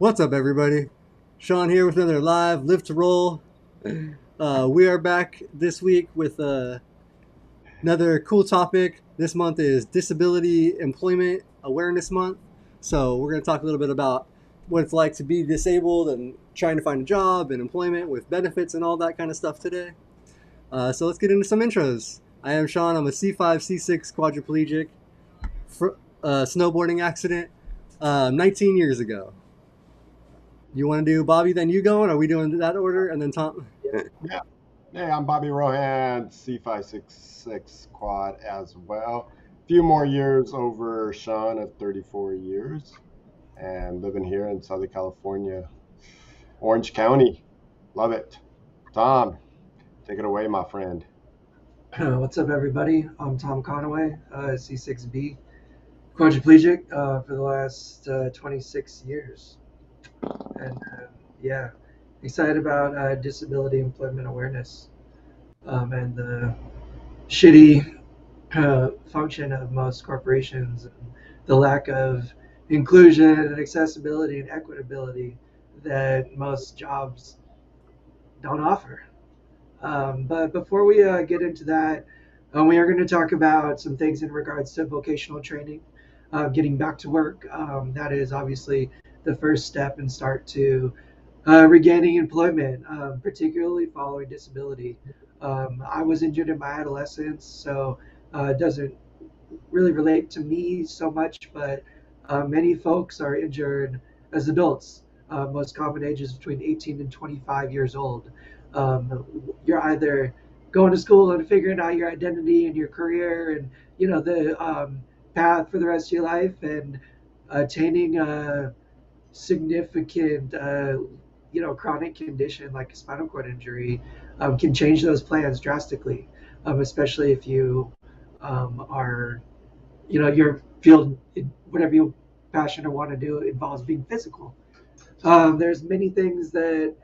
What's up, everybody? Shawn here with another live Live to Roll. We are back this week with another cool topic. This month is Disability Employment Awareness Month. So, we're going to talk a little bit about what it's like to be disabled and trying to find a job and employment with benefits and all that kind of stuff today. So, let's get into some intros. I am Shawn. I'm a C5, C6 quadriplegic, snowboarding accident 19 years ago. You want to do Bobby, then you going? Are we doing that order? And then Tom? Yeah. Hey, I'm Bobby Rohan, C566 quad as well. A few more years over Shawn at 34 years and living here in Southern California, Orange County. Love it. Tom, take it away, my friend. What's up, everybody? I'm Tom Conaway, C6B, quadriplegic for the last 26 years. And yeah, excited about disability employment awareness and the shitty function of most corporations, and the lack of inclusion and accessibility and equitability that most jobs don't offer. But before we get into that, we are going to talk about some things in regards to vocational training, getting back to work. That is obviously the first step and start to regaining employment, particularly following disability. I was injured in my adolescence, so it doesn't really relate to me so much, but many folks are injured as adults. Most common age is between 18 and 25 years old. You're either going to school and figuring out your identity and your career and the path for the rest of your life, and attaining a significant chronic condition like a spinal cord injury can change those plans drastically, especially if you are your field, whatever you passion or want to do, involves being physical. There's many things that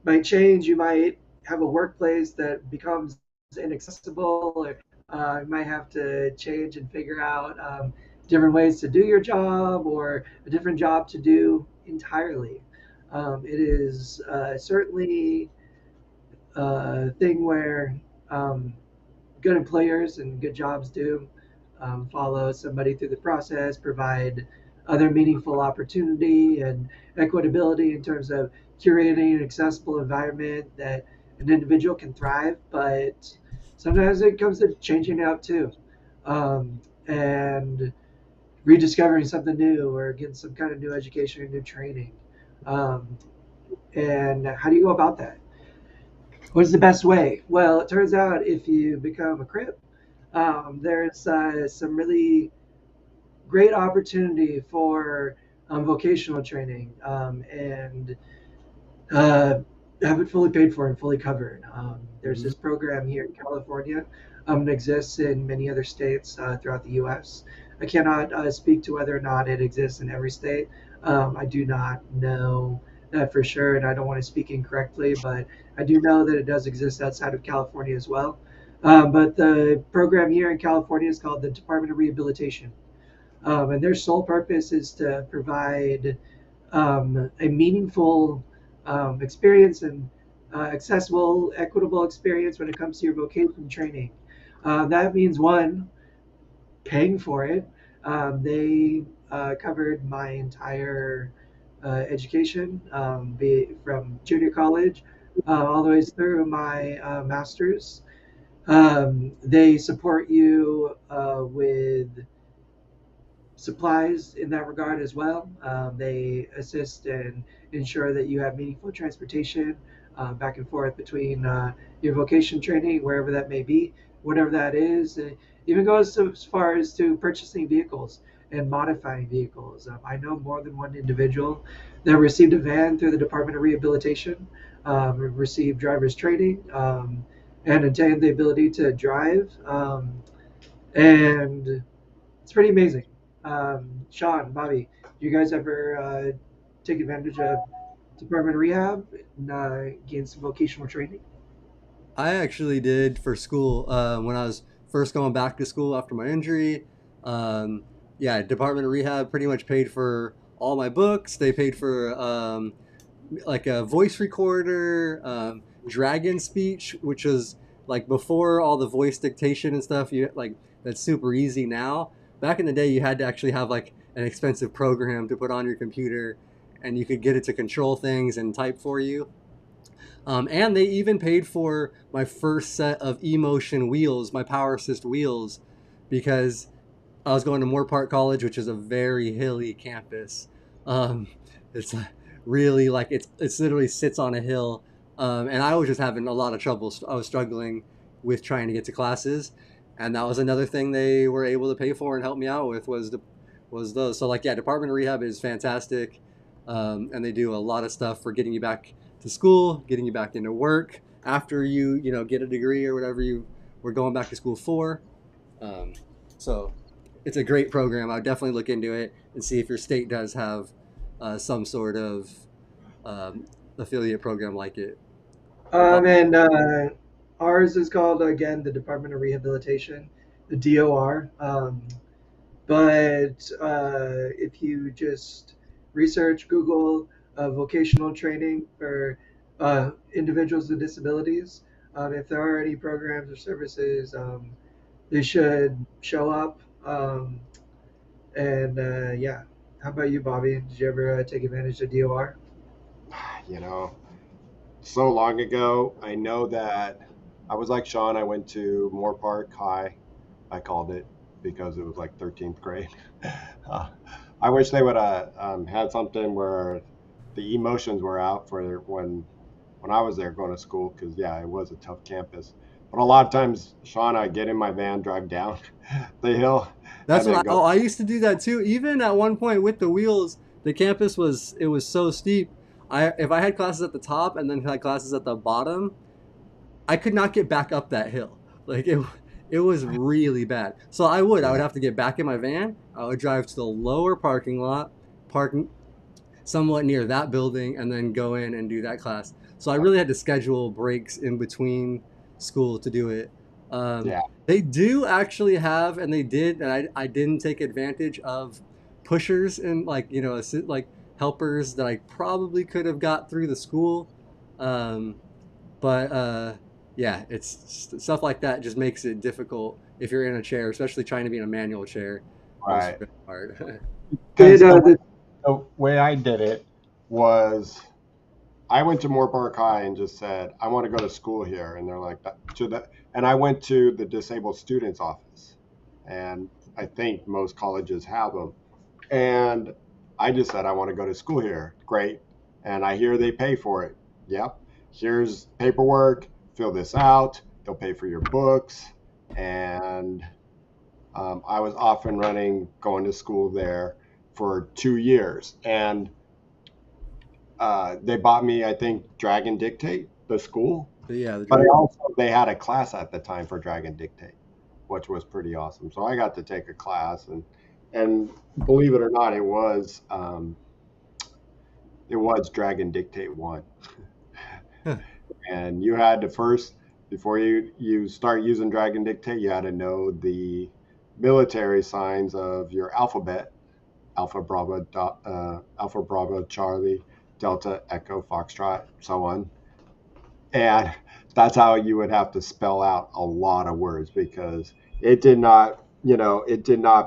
might change. You might have a workplace that becomes inaccessible, or you might have to change and figure out different ways to do your job, or a different job to do entirely. It is certainly a thing where good employers and good jobs do follow somebody through the process, provide other meaningful opportunity and equitability in terms of curating an accessible environment that an individual can thrive. But sometimes it comes to changing out too, and rediscovering something new or getting some kind of new education or new training. Um, and how do you go about that? What is the best way? Well, it turns out if you become a crip, there's some really great opportunity for vocational training, and uh, have it fully paid for and fully covered. There's Mhm. this program here in California. It exists in many other states throughout the U.S. I cannot speak to whether or not it exists in every state. I do not know that for sure, and I don't want to speak incorrectly, but I do know that it does exist outside of California as well. But the program here in California is called the Department of Rehabilitation, and their sole purpose is to provide a meaningful experience and accessible, equitable experience when it comes to your vocation training. That means one, paying for it. They covered my entire education, from junior college all the way through my master's. They support you with supplies in that regard as well. They assist and ensure that you have meaningful transportation back and forth between your vocation training, wherever that may be, whatever that is. It even goes so as far as to purchasing vehicles and modifying vehicles. I know more than one individual that received a van through the Department of Rehabilitation, received driver's training, and attained the ability to drive. And it's pretty amazing. Shawn, Bobby, do you guys ever take advantage of Department of Rehab and gain some vocational training? I actually did for school when I was first going back to school after my injury. Yeah, Department of Rehab pretty much paid for all my books. They paid for like a voice recorder, Dragon Speech, which was like before all the voice dictation and stuff. You like that's super easy now. Back in the day, you had to actually have like an expensive program to put on your computer, and you could get it to control things and type for you. And they even paid for my first set of emotion wheels, my power assist wheels, because I was going to Moore Park College, which is a very hilly campus. Um, it's really like it's literally sits on a hill, and I was just having a lot of trouble. I was struggling with trying to get to classes, and that was another thing they were able to pay for and help me out with was those. So like yeah, Department of Rehab is fantastic, and they do a lot of stuff for getting you back to school, getting you back into work after you get a degree or whatever you were going back to school for. Um, so it's a great program. I would definitely look into it and see if your state does have some sort of um, affiliate program like it. But And ours is called again the Department of Rehabilitation, the DOR. But if you just research Google vocational training for individuals with disabilities, if there are any programs or services, they should show up. And yeah, how about you, Bobby? Did you ever take advantage of DOR? You know, so long ago, I know that I was like Shawn. I went to Moore Park High. I called it because it was like 13th grade. Uh, I wish they would have had something where the emotions were out for when I was there going to school because yeah, it was a tough campus. But a lot of times, Shawn, I get in my van, drive down the hill, that's and what then go. I used to do that too. Even at one point with the wheels, the campus was so steep. If I had classes at the top and then had classes at the bottom, I could not get back up that hill. Like it was really bad. So I would Yeah, have to get back in my van. I would drive to the lower parking lot, park somewhat near that building, and then go in and do that class. So I really had to schedule breaks in between school to do it. yeah, They do actually have, and they did, and I didn't take advantage of pushers and like like helpers that I probably could have got through the school. Um, but yeah, it's stuff like that just makes it difficult if you're in a chair, especially trying to be in a manual chair. It was right. really hard. Did Because the way I did it was I went to Moore Park High and just said, I want to go to school here. And they're like, and I went to the disabled students office. And I think most colleges have them. And I just said, I want to go to school here. Great. And I hear they pay for it. Yep. Here's paperwork. Fill this out. They'll pay for your books. And I was off and running, going to school there for 2 years. And they bought me, I think, Dragon Dictate, the school. But yeah, But also they had a class at the time for Dragon Dictate, which was pretty awesome. So I got to take a class, and believe it or not, it was Dragon Dictate one, and you had to first before you start using Dragon Dictate, you had to know the military signs of your alphabet: Alpha Bravo Charlie Delta Echo Foxtrot, so on. And that's how you would have to spell out a lot of words because it did not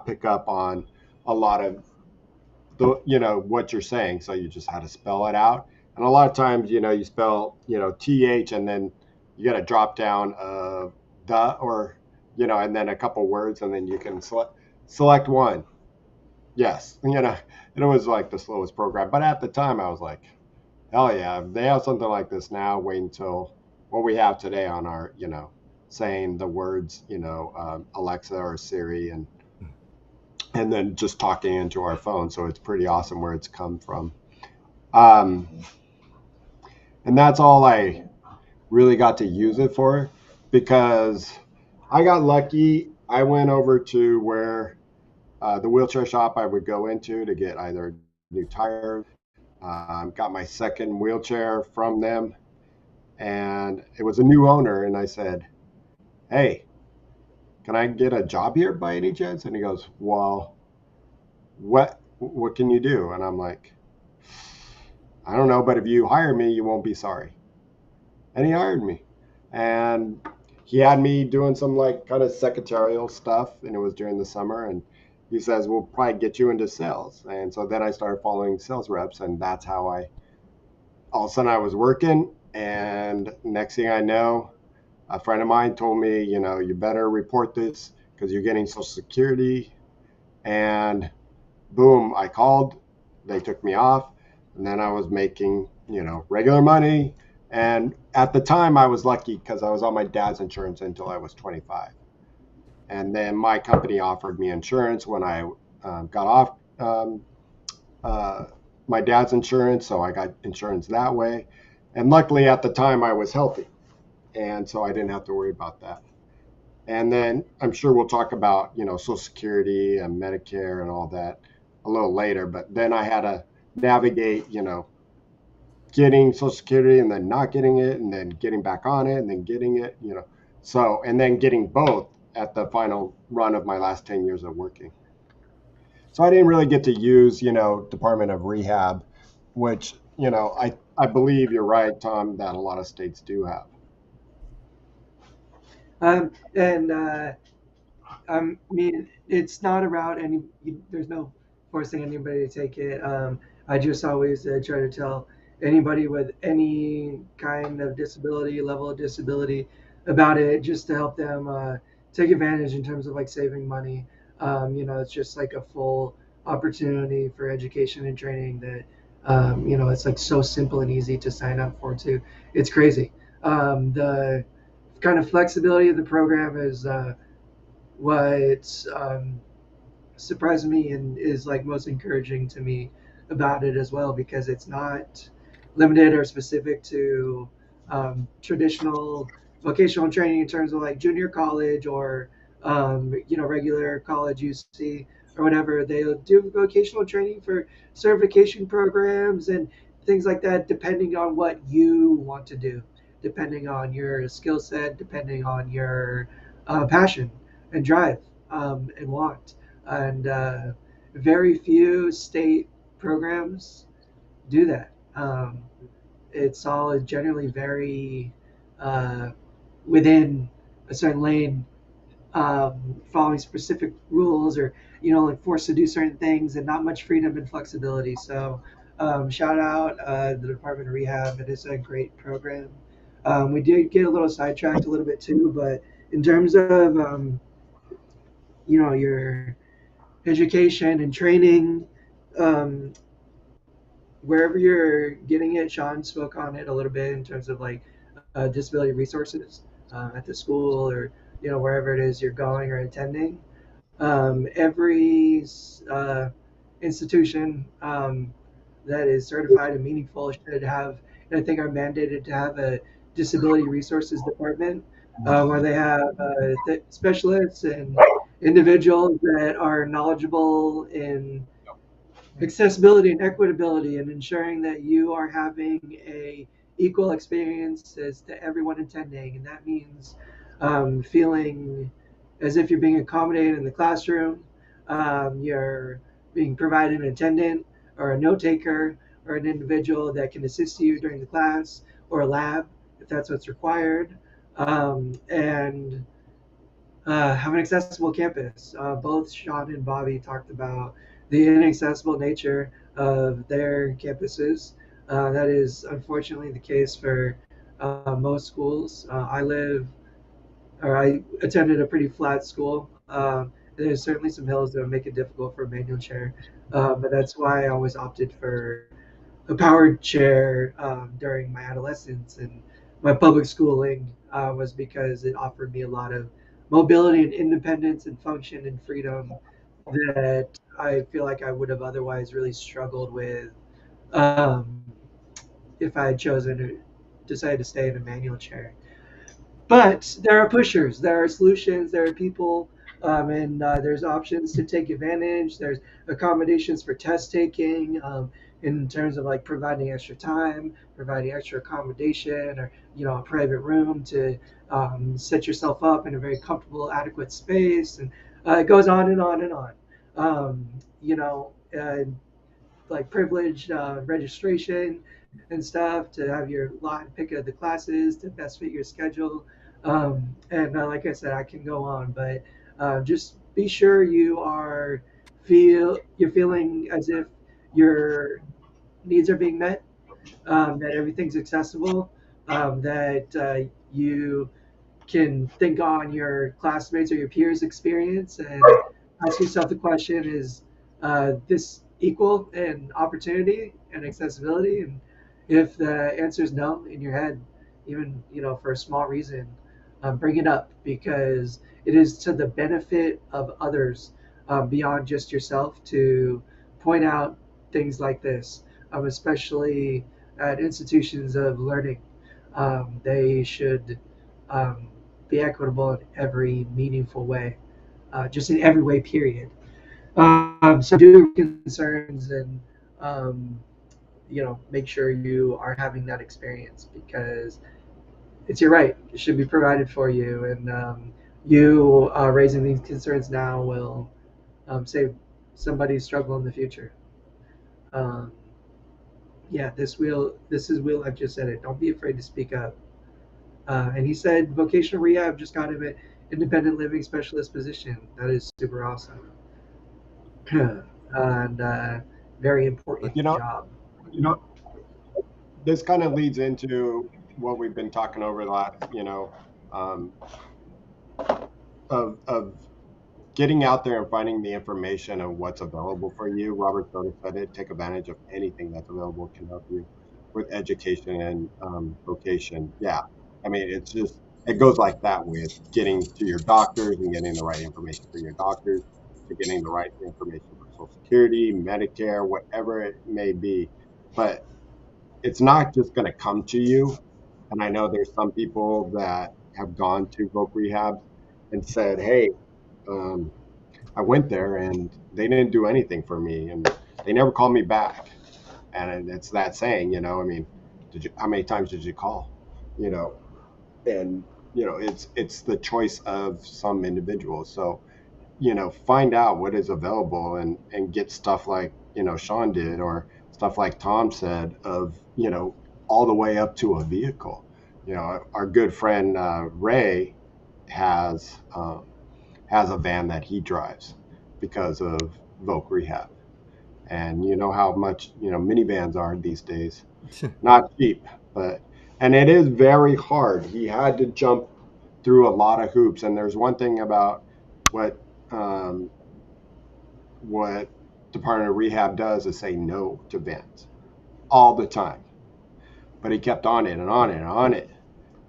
pick up on a lot of what you're saying. So you just had to spell it out. And a lot of times, you spell, TH and then you got to drop down the or, and then a couple words and then you can select one. Yes. And it was like the slowest program. But at the time I was like, hell yeah, if they have something like this now, wait until what we have today on our, saying the words, Alexa or Siri, and then just talking into our phone. So it's pretty awesome where it's come from. Um, and that's all I really got to use it for because I got lucky. I went over to where the wheelchair shop I would go into to get either new tires, got my second wheelchair from them, and it was a new owner. And I said, "Hey, can I get a job here by any chance?" And he goes, "Well, what? What can you do? And I'm like, I don't know, but if you hire me, you won't be sorry. And he hired me. And he had me doing some like kind of secretarial stuff, and it was during the summer. And he says, we'll probably get you into sales. And so then I started following sales reps, and that's how I all of a sudden I was working. And next thing I know, a friend of mine told me, you better report this because you're getting Social Security. And boom, I called. They took me off, and then I was making, regular money. And at the time, I was lucky because I was on my dad's insurance until I was 25. And then my company offered me insurance when I got off uh, my dad's insurance, so I got insurance that way. And luckily, at the time, I was healthy, and so I didn't have to worry about that. And then I'm sure we'll talk about, Social Security and Medicare and all that a little later. But then I had to navigate, getting Social Security and then not getting it and then getting back on it and then getting it. So, and then getting both at the final run of my last 10 years of working. So I didn't really get to use, Department of Rehab, which, I believe you're right, Tom, that a lot of states do have. And I mean, it's not about there's no forcing anybody to take it. I just always try to tell anybody with any kind of disability, level of disability, about it, just to help them take advantage in terms of like saving money. It's just like a full opportunity for education and training that, it's like so simple and easy to sign up for too. It's crazy. The kind of flexibility of the program is what surprised me and is like most encouraging to me about it as well, because it's not limited or specific to traditional vocational training in terms of like junior college or regular college UC or whatever. They'll do vocational training for certification programs and things like that, depending on what you want to do, depending on your skill set, depending on your passion and drive and want. And very few state programs do that. It's all generally very uh, within a certain lane, following specific rules, or like forced to do certain things, and not much freedom and flexibility. So shout out the Department of Rehab. It is a great program. We did get a little sidetracked a little bit too, but in terms of your education and training, um, wherever you're getting it. Shawn spoke on it a little bit in terms of like disability resources at the school, or wherever it is you're going or attending. Every institution that is certified and meaningful should have, and I think are mandated to have a disability resources department where they have specialists and individuals that are knowledgeable in accessibility and equitability, and ensuring that you are having a equal experience as to everyone attending. And that means feeling as if you're being accommodated in the classroom, you're being provided an attendant or a note taker or an individual that can assist you during the class, or a lab if that's what's required, and have an accessible campus. Both Sean and Bobby talked about the inaccessible nature of their campuses. That is unfortunately the case for most schools. I attended a pretty flat school. There's certainly some hills that make it difficult for a manual chair, but that's why I always opted for a powered chair during my adolescence and my public schooling, was because it offered me a lot of mobility and independence and function and freedom that I feel like I would have otherwise really struggled with um, if I had chosen to decide to stay in a manual chair. But there are pushers, there are solutions, there are people, and there's options to take advantage. There's accommodations for test taking, in terms of like providing extra time, providing extra accommodation, or a private room to set yourself up in a very comfortable, adequate space, and it goes on and on and on. um, you know, like privileged registration and stuff to have your lot and pick of the classes to best fit your schedule. And like I said, I can go on, but just be sure you're feeling as if your needs are being met, that everything's accessible, that you can think on your classmates or your peers' experience and ask yourself the question: is this equal in opportunity and accessibility? And if the answer is no in your head, even for a small reason, bring it up, because it is to the benefit of others, beyond just yourself, to point out things like this, especially at institutions of learning. They should um, be equitable in every meaningful way, just in every way, period. So do concerns and make sure you are having that experience, because it's your right. It should be provided for you, and you raising these concerns now will save somebody's struggle in the future. Um, yeah, this is Will. I've just said it. Don't be afraid to speak up. And he said vocational rehab just got him an independent living specialist position. That is super awesome. And very important You know, job. you know, this kind of leads into what we've been talking over the last, um, of getting out there and finding the information of what's available for you. Robert Soto said it: take advantage of anything that's available can help you with education and vocation. Yeah, I mean, it goes like that with getting to your doctors and getting the right information for your doctors, to getting the right information for Social Security, Medicare, whatever it may be. But it's not just going to come to you. And I know there's some people that have gone to voc rehab and said, "Hey, um, I went there and they didn't do anything for me, and they never called me back." And it's that saying, I mean, how many times did you call? You know, and it's the choice of some individuals. So find out what is available and get stuff like Shawn did, or stuff like Tom said, of all the way up to a vehicle. Our good friend Ray has has a van that he drives because of voc rehab. And you know how much minivans are these days. Not cheap, but and it is very hard. He had to jump through a lot of hoops. And there's one thing about what um, what Department of Rehab does, is say no to vans all the time. But he kept on it and on it and on it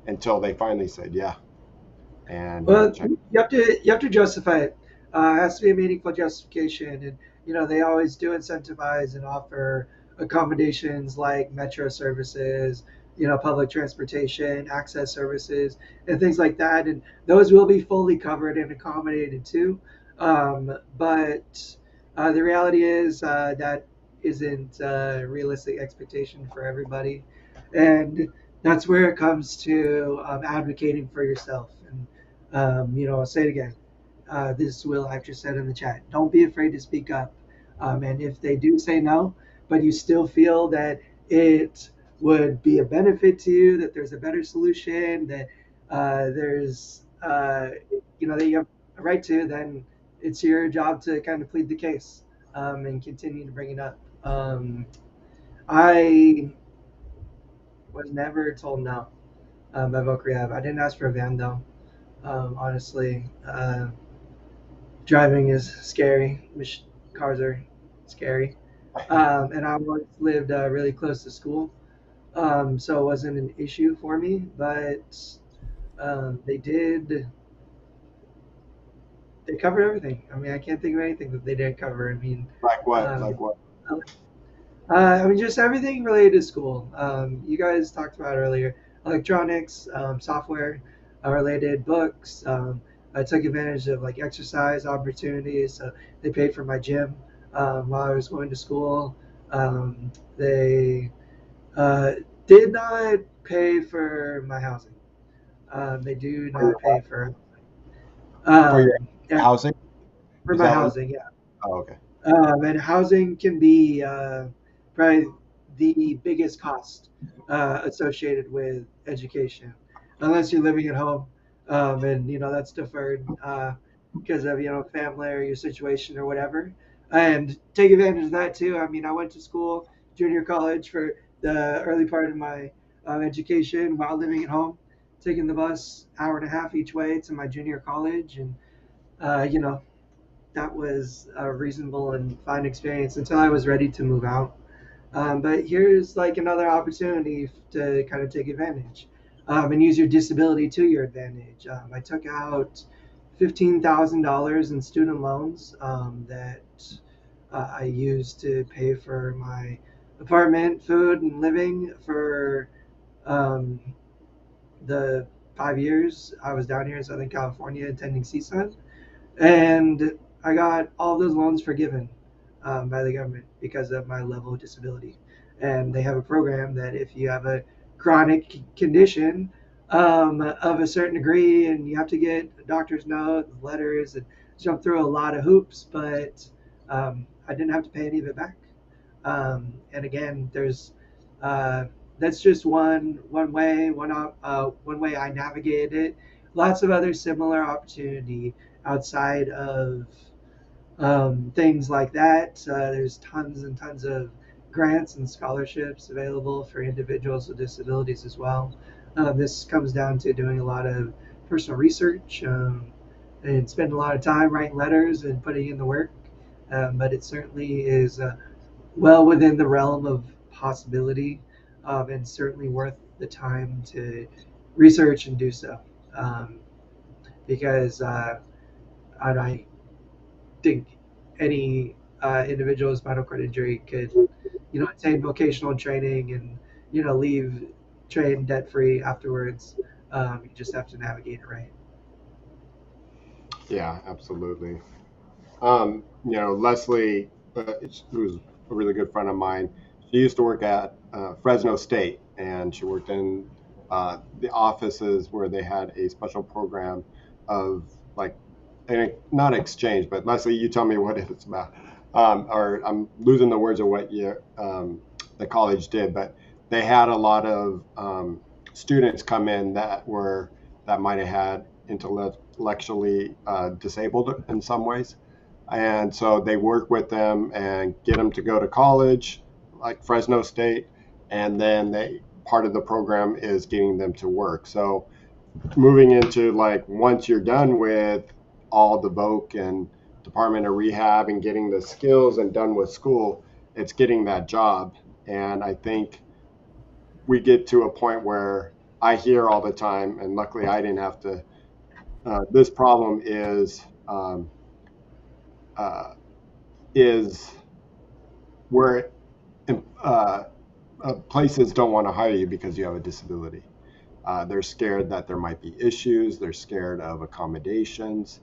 until they finally said yeah. And Well, you have to justify it. It has to be a meaningful justification, and they always do incentivize and offer accommodations like metro services, public transportation, access services, and things like that, and those will be fully covered and accommodated too. But the reality is that isn't a realistic expectation for everybody, and that's where it comes to advocating for yourself. And I'll say it again. This Will actually said in the chat. Don't be afraid to speak up. And if they do say no, but you still feel that it would be a benefit to you, that there's a better solution, that there's, that you have a right to, then it's your job to kind of plead the case, and continue to bring it up. I was never told no by Voc Rehab. I didn't ask for a van though. Honestly, driving is scary. Cars are scary. And I always lived really close to school, so it wasn't an issue for me. But they covered everything. I mean, I can't think of anything that they didn't cover. I mean, like what? um, Like what? just everything related to school. You guys talked about earlier, electronics, software related books. I took advantage of like exercise opportunities. So they paid for my gym while I was going to school. They did not pay for my housing. They do For your not pay for for your yeah, housing? for Is my that what? housing. Yeah. Oh, okay. And housing can be probably the biggest cost associated with education, unless you're living at home, and that's deferred because of family or your situation or whatever. And take advantage of that too. I mean, I went to school, junior college, for the early part of my education while living at home, taking the bus hour and a half each way to my junior college, and uh, you know that was a reasonable and fine experience until I was ready to move out. But here's like another opportunity to kind of take advantage and use your disability to your advantage. I took out $15,000 in student loans that I used to pay for my apartment, food, and living for um, the 5 years I was down here in Southern California attending CSUN, and I got all of those loans forgiven by the government because of my level of disability. And they have a program that if you have a chronic condition of a certain degree, and you have to get a doctor's note, letters, and jump through a lot of hoops, but I didn't have to pay any of it back. And again, there's that's just one way I navigated it. Lots of other similar opportunity outside of things like that. There's tons and tons of grants and scholarships available for individuals with disabilities as well. This comes down to doing a lot of personal research and spending a lot of time writing letters and putting in the work. But it certainly is well within the realm of possibility, and certainly worth the time to research and do so. Um, because I think any individual with spinal cord injury could, attain vocational training and, leave train debt free afterwards. You just have to navigate it right. Yeah, absolutely. Leslie, who's a really good friend of mine, she used to work at Fresno State, and she worked in the offices where they had a special program of like, not exchange, but Leslie, you tell me what it's about. Or I'm losing the words of what the college did, but they had a lot of students come in that might have had intellectually disabled in some ways, and so they work with them and get them to go to college, like Fresno State, and then they part of the program is getting them to work. So moving into like once you're done with all the voc and department of rehab and getting the skills and done with school, it's getting that job. And I think we get to a point where I hear all the time, and luckily I didn't have to. This problem uh, is where uh, places don't want to hire you because you have a disability. They're scared that there might be issues. They're scared of accommodations.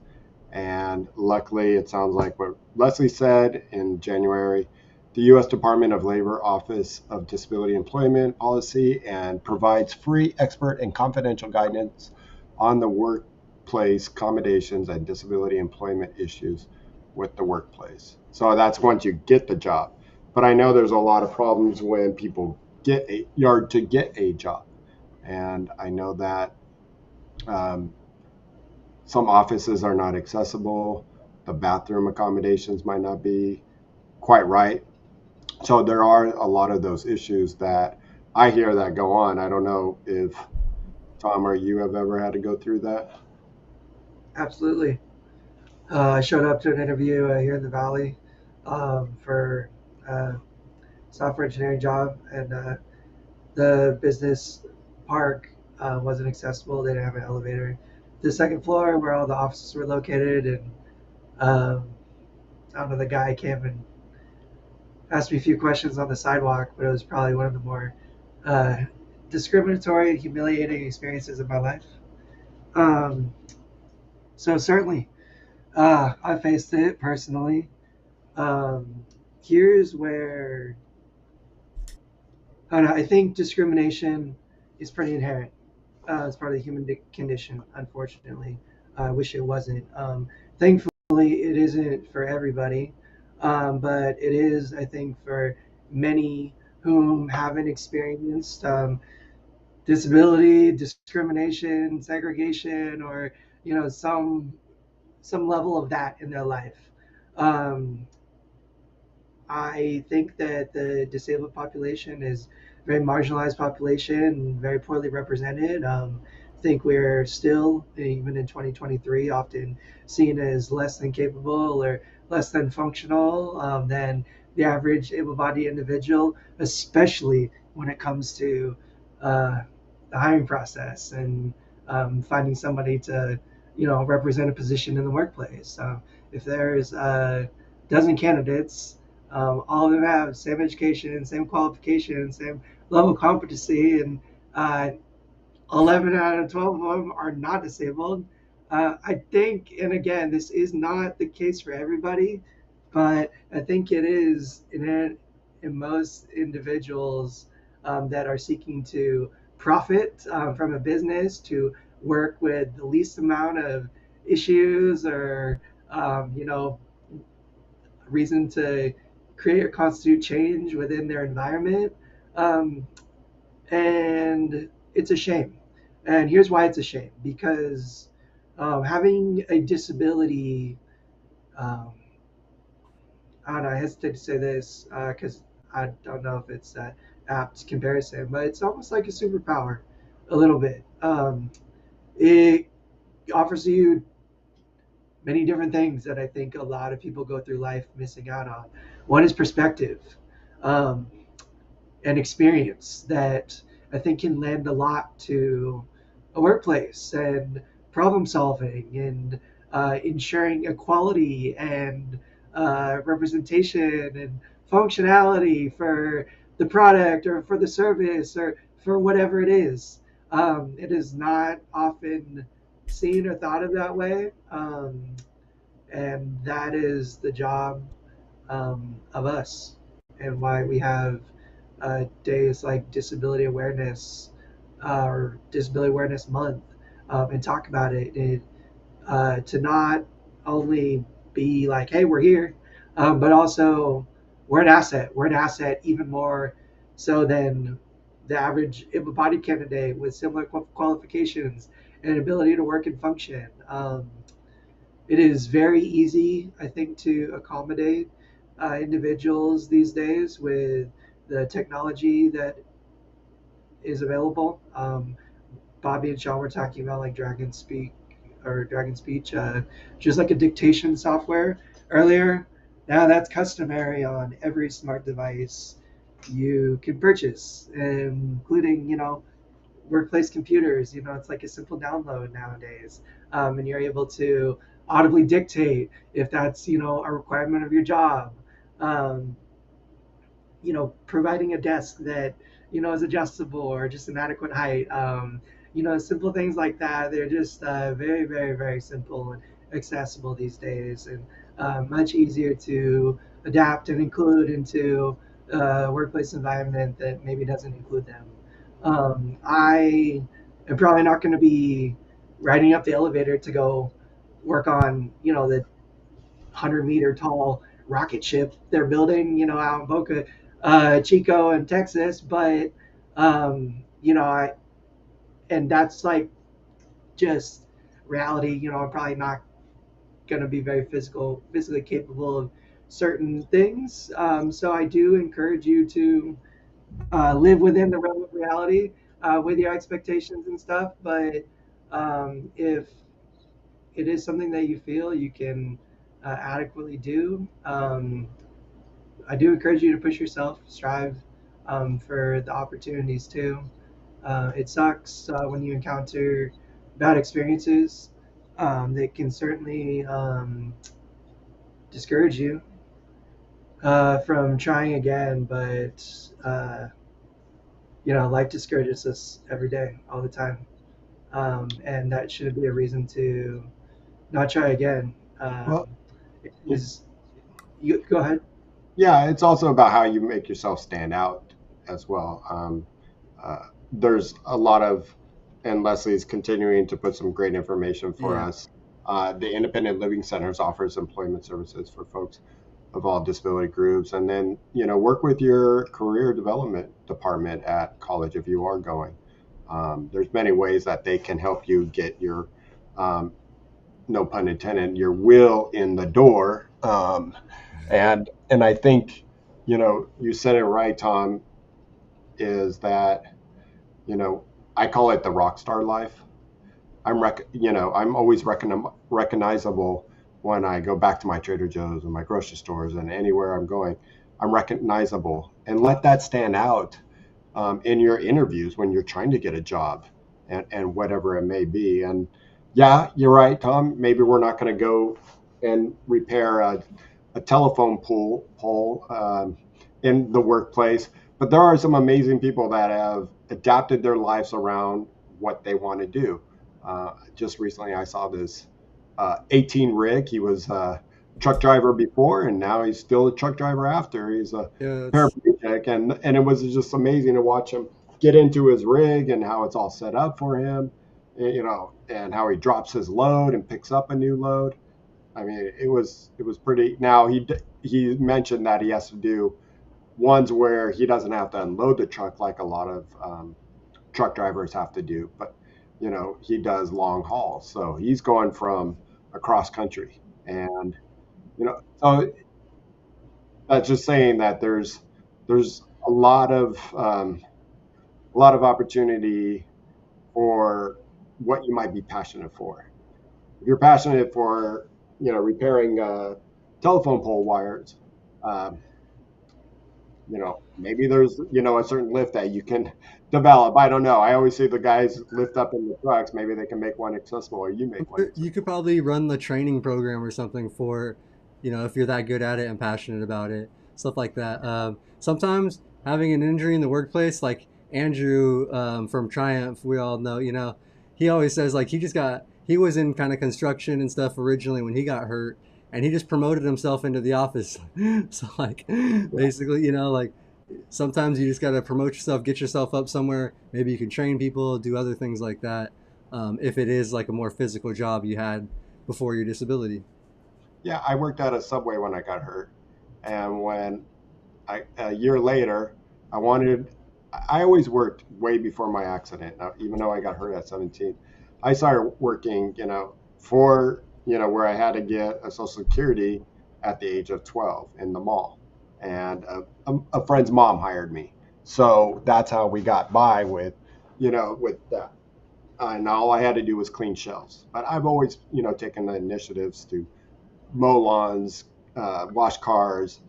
And luckily, it sounds like what Leslie said in January, the U.S. Department of Labor Office of Disability Employment Policy and provides free, expert, and confidential guidance on the workplace accommodations and disability employment issues with the workplace. So that's once you get the job. But I know there's a lot of problems when people get a yard to get a job. And I know that um, some offices are not accessible. The bathroom accommodations might not be quite right. So there are a lot of those issues that I hear that go on. I don't know if Tom or you have ever had to go through that. Absolutely. I showed up to an interview here in the Valley for a software engineering job, and the business park wasn't accessible. They didn't have an elevator. The second floor, where all the offices were located, and um, I don't know, the guy came and asked me a few questions on the sidewalk, but it was probably one of the more uh, discriminatory and humiliating experiences of my life. Um, so certainly, I faced it personally. Um, Here's where I don't know, I think discrimination is pretty inherent. It's part of the human condition, unfortunately. I wish it wasn't. Thankfully, it isn't for everybody. but it is, I think, for many whom haven't experienced disability, discrimination, segregation, or some level of that in their life. Um, I think that the disabled population is a very marginalized population and very poorly represented. I think we're still, even in 2023, often seen as less than capable or less than functional than the average able bodied individual, especially when it comes to uh, the hiring process and finding somebody to, represent a position in the workplace. If there's a dozen candidates, all of them have same education, same qualifications, same level of competency, and uh, 11 out of 12 of them are not disabled. I think, and again, this is not the case for everybody, but I think it is in most individuals that are seeking to profit from a business, to work with the least amount of issues or, reason to create or constitute change within their environment. Um, and it's a shame. And here's why it's a shame, because having a disability, um, I don't know, I hesitate to say this because I don't know if it's that apt comparison, but it's almost like a superpower a little bit. It offers you many different things that I think a lot of people go through life missing out on. One is perspective. Um, and experience that I think can lend a lot to a workplace and problem solving and ensuring equality and representation and functionality for the product or for the service or for whatever it is. It is not often seen or thought of that way. And that is the job of us and why we have days like Disability Awareness or Disability Awareness Month and talk about it. To not only be like, hey, we're here, but also we're an asset. We're an asset even more so than the average able-bodied candidate with similar qualifications and ability to work and function. It is very easy, I think, to accommodate individuals these days with the technology that is available. Bobby and Shawn were talking about like Dragon Speak or Dragon Speech, just like a dictation software earlier. Now that's customary on every smart device you can purchase, including workplace computers. It's like a simple download nowadays, and you're able to audibly dictate if that's a requirement of your job. Um, Providing a desk that is adjustable or just an adequate height. Simple things like that. They're just very, very, very simple and accessible these days, and much easier to adapt and include into a workplace environment that maybe doesn't include them. I am probably not going to be riding up the elevator to go work on the 100-meter tall rocket ship they're building, out in Boca Chico in Texas. But, I, and that's like just reality. I'm probably not going to be very physically capable of certain things. So I do encourage you to live within the realm of reality with your expectations and stuff. But if it is something that you feel you can adequately do, I do encourage you to push yourself, strive for the opportunities too. It sucks when you encounter bad experiences. That can certainly discourage you from trying again, but life discourages us every day, all the time, and that shouldn't be a reason to not try again. Well, Is you go ahead? yeah, it's also about how you make yourself stand out as well. There's a lot of, and Leslie's continuing to put some great information for Yeah. us. The Independent Living Centers offers employment services for folks of all disability groups, and then work with your career development department at college if you are going. There's many ways that they can help you get your um, no pun intended, your will in the door. And I think you said it right, Tom. Is that I call it the rock star life. I'm always recognizable when I go back to my Trader Joe's and my grocery stores and anywhere I'm going. I'm recognizable, and let that stand out in your interviews when you're trying to get a job, and whatever it may be. And yeah, you're right, Tom. Maybe we're not going to go and repair a telephone pole in the workplace, but there are some amazing people that have adapted their lives around what they want to do. Just recently, I saw this 18 rig. He was a truck driver before, and now he's still a truck driver after. He's a Yeah, it's paraplegic, and it was just amazing to watch him get into his rig and how it's all set up for him, and how he drops his load and picks up a new load. I mean, it was pretty. Now he mentioned that he has to do ones where he doesn't have to unload the truck like a lot of truck drivers have to do, but he does long hauls, so he's going from across country, and so that's just saying that there's a lot of opportunity for what you might be passionate for. If you're passionate for repairing telephone pole wires, um, maybe there's a certain lift that you can develop. I don't know. I always see the guys lift up in the trucks. Maybe they can make one accessible, or you make one you could accessible. probably run the training program or something for, if you're that good at it and passionate about it, stuff like that. Sometimes having an injury in the workplace, like Andrew from Triumph, we all know, he always says like he was in kind of construction and stuff originally when he got hurt, and he just promoted himself into the office. So like Yeah. basically, like sometimes you just got to promote yourself, get yourself up somewhere. Maybe you can train people, do other things like that. If it is like a more physical job you had before your disability. Yeah, I worked at a Subway when I got hurt, and when a year later, I wanted. I always worked way before my accident. Now, even though I got hurt at 17, I started working, for where I had to get a Social Security at the age of 12 in the mall, and a friend's mom hired me. So that's how we got by with that. And all I had to do was clean shelves. But I've always, taken the initiatives to mow lawns, wash cars,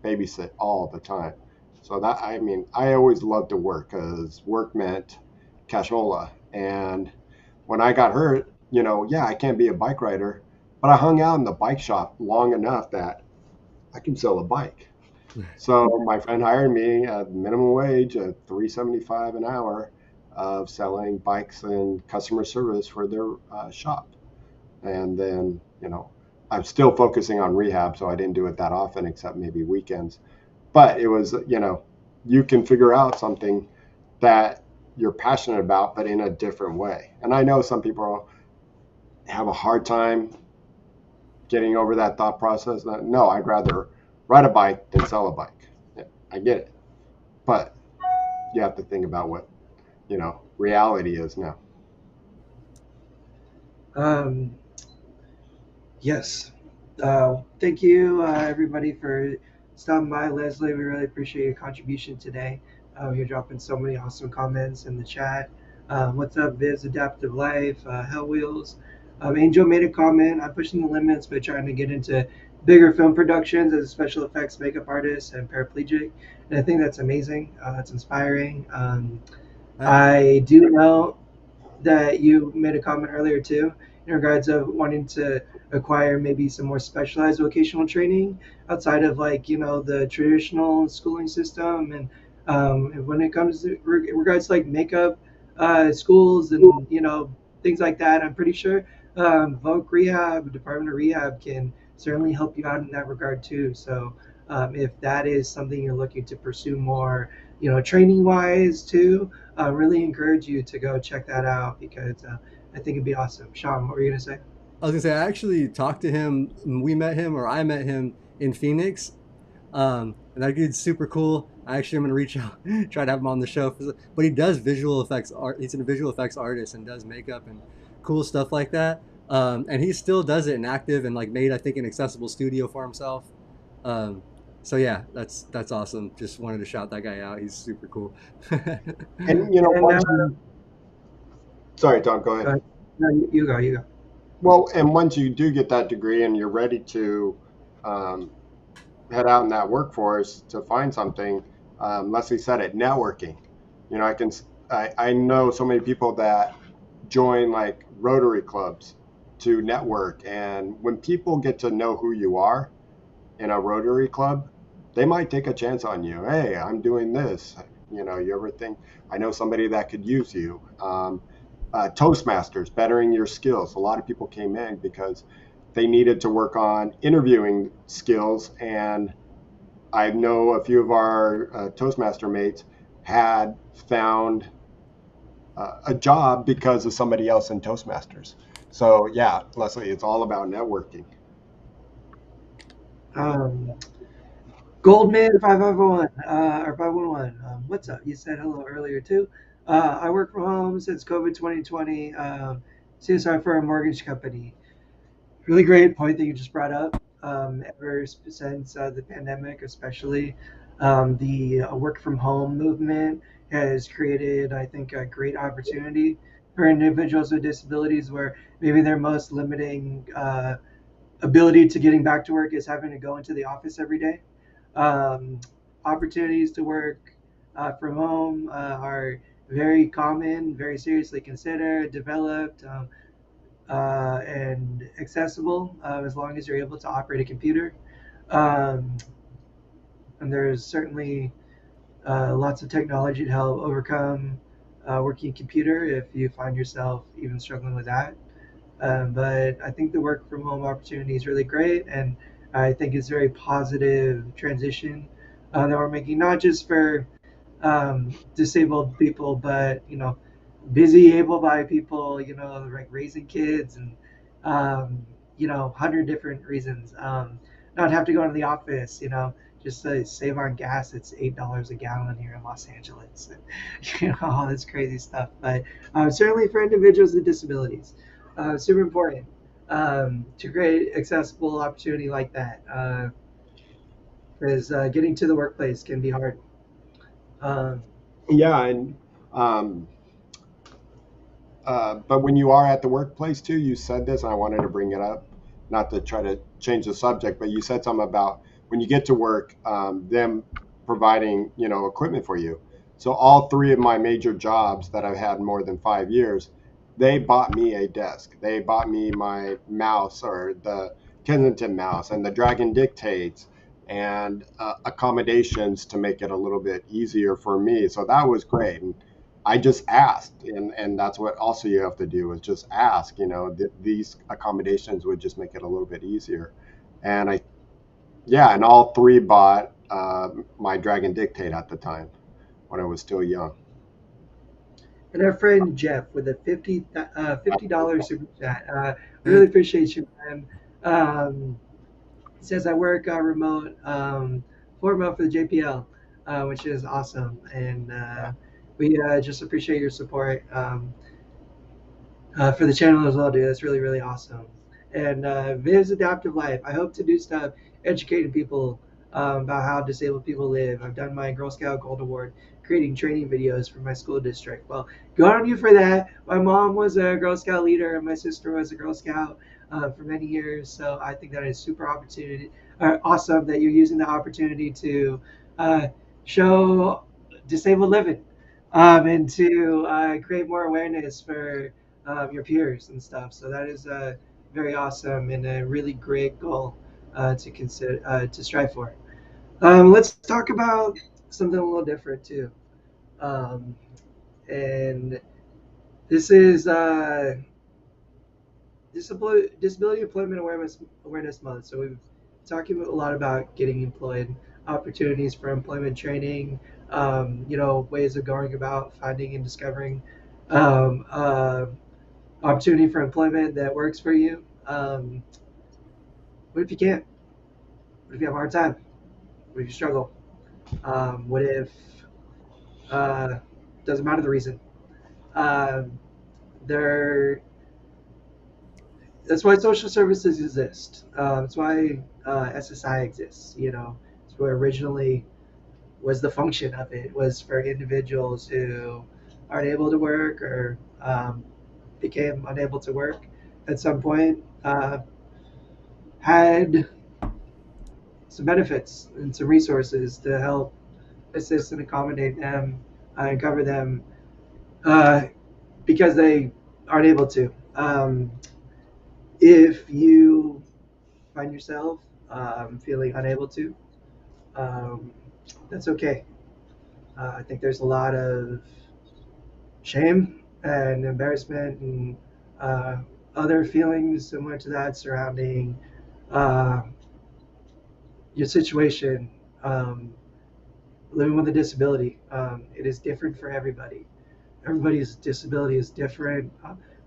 babysit all the time. So that I mean, I always loved to work because work meant cashola. And when I got hurt, yeah, I can't be a bike rider, but I hung out in the bike shop long enough that I can sell a bike. So my friend hired me at minimum wage at 3.75 an hour of selling bikes and customer service for their shop. And then I'm still focusing on rehab, so I didn't do it that often except maybe weekends. But it was you can figure out something that you're passionate about but in a different way. And I know some people have a hard time getting over that thought process. No, I'd rather ride a bike than sell a bike. Yeah, I get it, but you have to think about what reality is now. Um, yes. Thank you, everybody, for stopping by. Leslie, we really appreciate your contribution today. You're dropping so many awesome comments in the chat. What's up, Viz? Adaptive Life, Hell Wheels. Angel made a comment. I'm pushing the limits by trying to get into bigger film productions as a special effects makeup artist and paraplegic. And I think that's amazing. It's inspiring. I, I do know that you made a comment earlier too in regards of wanting to acquire maybe some more specialized vocational training outside of like the traditional schooling system and when it comes to regards to like makeup schools and things like that. I'm pretty sure voc rehab department of rehab can certainly help you out in that regard too. So if that is something you're looking to pursue more training wise too, really encourage you to go check that out because I think it'd be awesome. Shawn, what were you gonna say? I was gonna say I actually talked to him. We met him, or I met him in Phoenix. And that dude's super cool. I actually am gonna reach out, try to have him on the show. But he does visual effects art. He's a visual effects artist and does makeup and cool stuff like that. And he still does it in active and like made I think an accessible studio for himself. Um, so yeah, that's awesome. Just wanted to shout that guy out. He's super cool. And And sorry, Tom, go go ahead. ahead. No, you go. You go. Well, and once you do get that degree and you're ready to um, head out in that workforce to find something, Leslie said it, networking. You know, I know so many people that join like Rotary clubs to network, and when people get to know who you are in a Rotary club, they might take a chance on you. Hey, I'm doing this. You know, you ever think I know somebody that could use you? Toastmasters, bettering your skills. A lot of people came in because they needed to work on interviewing skills, and I know a few of our Toastmaster mates had found a job because of somebody else in Toastmasters. So yeah, Leslie, it's all about networking. Um, Goldman 551 or 511. What's up? You said hello earlier too. I work from home since COVID 2020. CSI for a mortgage company. Really great point that you just brought up. Ever since the pandemic, especially, the work from home movement has created, I think, a great opportunity for individuals with disabilities where maybe their most limiting ability to getting back to work is having to go into the office every day. Um, Opportunities to work from home are very common, very seriously considered, developed. And accessible as long as you're able to operate a computer. Um, and there's certainly lots of technology to help overcome working computer if you find yourself even struggling with that. But I think the work from home opportunity is really great, and I think it's a very positive transition that we're making, not just for disabled people, but busy, able-bodied people, like raising kids and a hundred different reasons. Not have to go into the office, just to save on gas. It's $8 a gallon here in Los Angeles, all this crazy stuff. But certainly for individuals with disabilities, super important to create accessible opportunity like that, because getting to the workplace can be hard. Um, Yeah, and um, but when you are at the workplace too, you said this, and I wanted to bring it up, not to try to change the subject, but you said something about when you get to work, them providing equipment for you. So all three of my major jobs that I've had more than 5 years, they bought me a desk. They bought me my mouse or the Kensington mouse and the Dragon dictates and accommodations to make it a little bit easier for me. So that was great. And I just asked, and that's what also you have to do is just ask. These accommodations would just make it a little bit easier. And yeah, and all three bought my Dragon Dictate at the time when I was still young. And our friend Jeff with a $50 super chat. We really appreciate you, man. He says I work remote, full remote for the JPL, which is awesome, and we just appreciate your support. For the channel as well, dude. That's really, really awesome. And Viv's Adaptive Life. I hope to do stuff educating people about how disabled people live. I've done my Girl Scout Gold Award creating training videos for my school district. Well, good on you for that. My mom was a Girl Scout leader, and my sister was a Girl Scout for many years. So I think that is super awesome that you're using the opportunity to uh, show disabled living and to create more awareness for your peers and stuff. So that is very awesome and a really great goal to consider to strive for. Let's talk about something a little different too. Um, and this is Disability Employment Awareness Month. So we've talking a lot about getting employed, opportunities for employment training, ways of going about finding and discovering um, uh, opportunity for employment that works for you. What if you can't? What if you have a hard time? What if you struggle? What if uh, doesn't matter the reason? Um, there. That's why social services exist. That's why SSI exists. It's where originally was the function of it was for individuals who aren't able to work or became unable to work at some point, had some benefits and some resources to help assist and accommodate them and cover them uh, because they aren't able to. If you find yourself feeling unable to, um, that's okay. I think there's a lot of shame and embarrassment and uh, other feelings similar to that surrounding uh, your situation, um, living with a disability. It is different for everybody. Everybody's disability is different.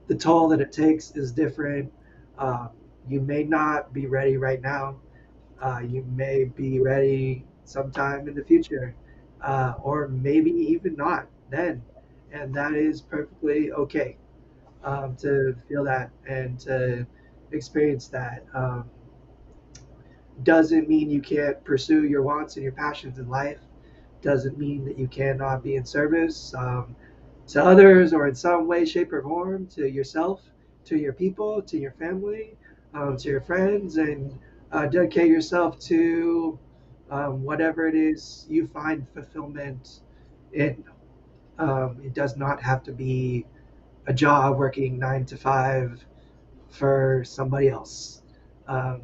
The toll that it takes is different. Um, you may not be ready right now. You may be ready sometime in the future, or maybe even not then. And that is perfectly okay to feel that and to experience that. Doesn't mean you can't pursue your wants and your passions in life. Doesn't mean that you cannot be in service to others or in some way, shape, or form to yourself, to your people, to your family, to your friends, and dedicate yourself to whatever it is you find fulfillment in. It does not have to be a job working 9 to 5 for somebody else. Um,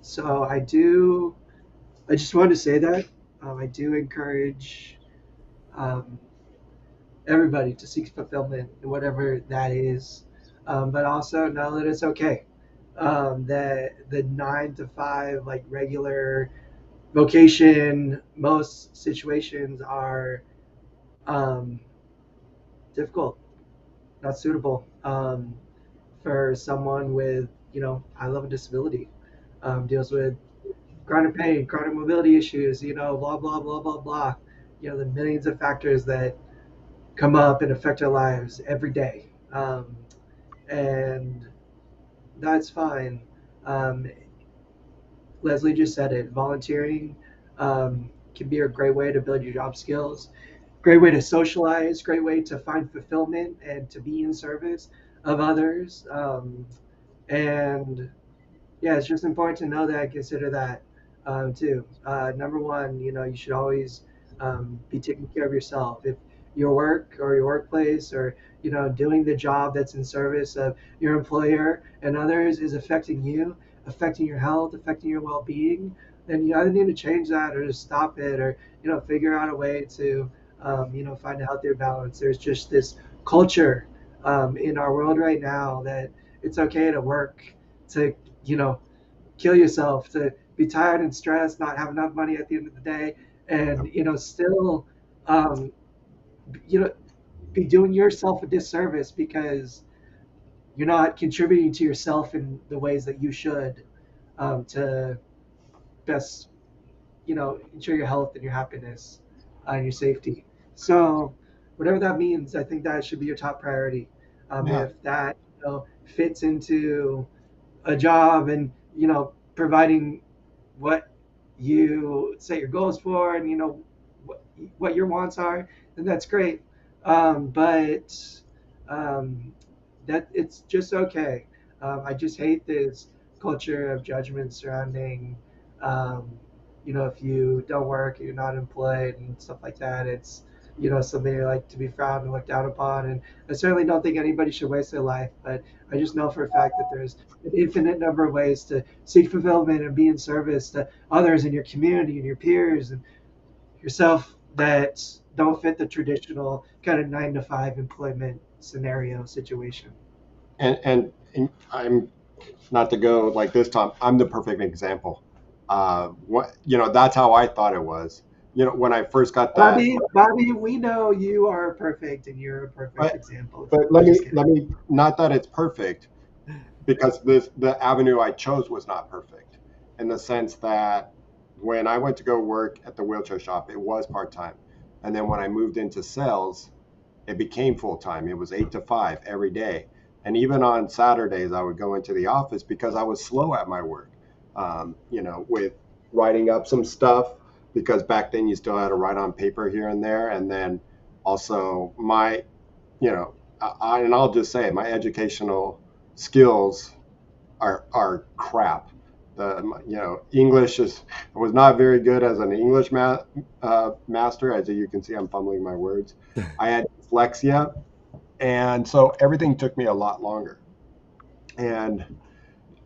so I just wanted to say that I do encourage um, everybody to seek fulfillment, whatever that is, but also know that it's okay. That the 9 to 5, like regular vocation, most situations are um, difficult, not suitable for someone with, I love a disability, deals with chronic pain, chronic mobility issues, blah, blah, blah, blah, blah. The millions of factors that come up and affect our lives every day. And that's fine. Um, Leslie just said it. Volunteering can be a great way to build your job skills, great way to socialize, great way to find fulfillment and to be in service of others. And yeah, it's just important to know that and consider that too. Number one, you should always be taking care of yourself. If your work or your workplace or doing the job that's in service of your employer and others is affecting you, affecting your health, affecting your well-being, then you either need to change that or just stop it or figure out a way to find a healthier balance. There's just this culture in our world right now that it's okay to work to you know kill yourself, to be tired and stressed, not have enough money at the end of the day, and still, um, you know, be doing yourself a disservice because you're not contributing to yourself in the ways that you should to best, ensure your health and your happiness and your safety. So, whatever that means, I think that should be your top priority. Yeah. If that fits into a job and providing what you set your goals for and what your wants are, then that's great. But um, that it's just okay. I just hate this culture of judgment surrounding um, if you don't work, you're not employed and stuff like that. It's something like to be frowned and looked down upon. And I certainly don't think anybody should waste their life, but I just know for a fact that there's an infinite number of ways to seek fulfillment and be in service to others in your community and your peers and yourself that don't fit the traditional kind of 9 to 5 employment scenario situation. And I'm not to go like this, Tom. I'm the perfect example. That's how I thought it was. When I first got that. Bobby, we know you are perfect and you're a perfect But example. but I'm let just me kidding. let me not that it's perfect, because the avenue I chose was not perfect, in the sense that when I went to go work at the wheelchair shop, it was part time. And then when I moved into sales, it became full time. It was 8 to 5 every day. And even on Saturdays, I would go into the office because I was slow at my work, with writing up some stuff, because back then you still had to write on paper here and there. And then also you know, and I'll just say my educational skills are crap. English is I was not very good as an English master. As you can see, I'm fumbling my words. I had dyslexia, and so everything took me a lot longer. And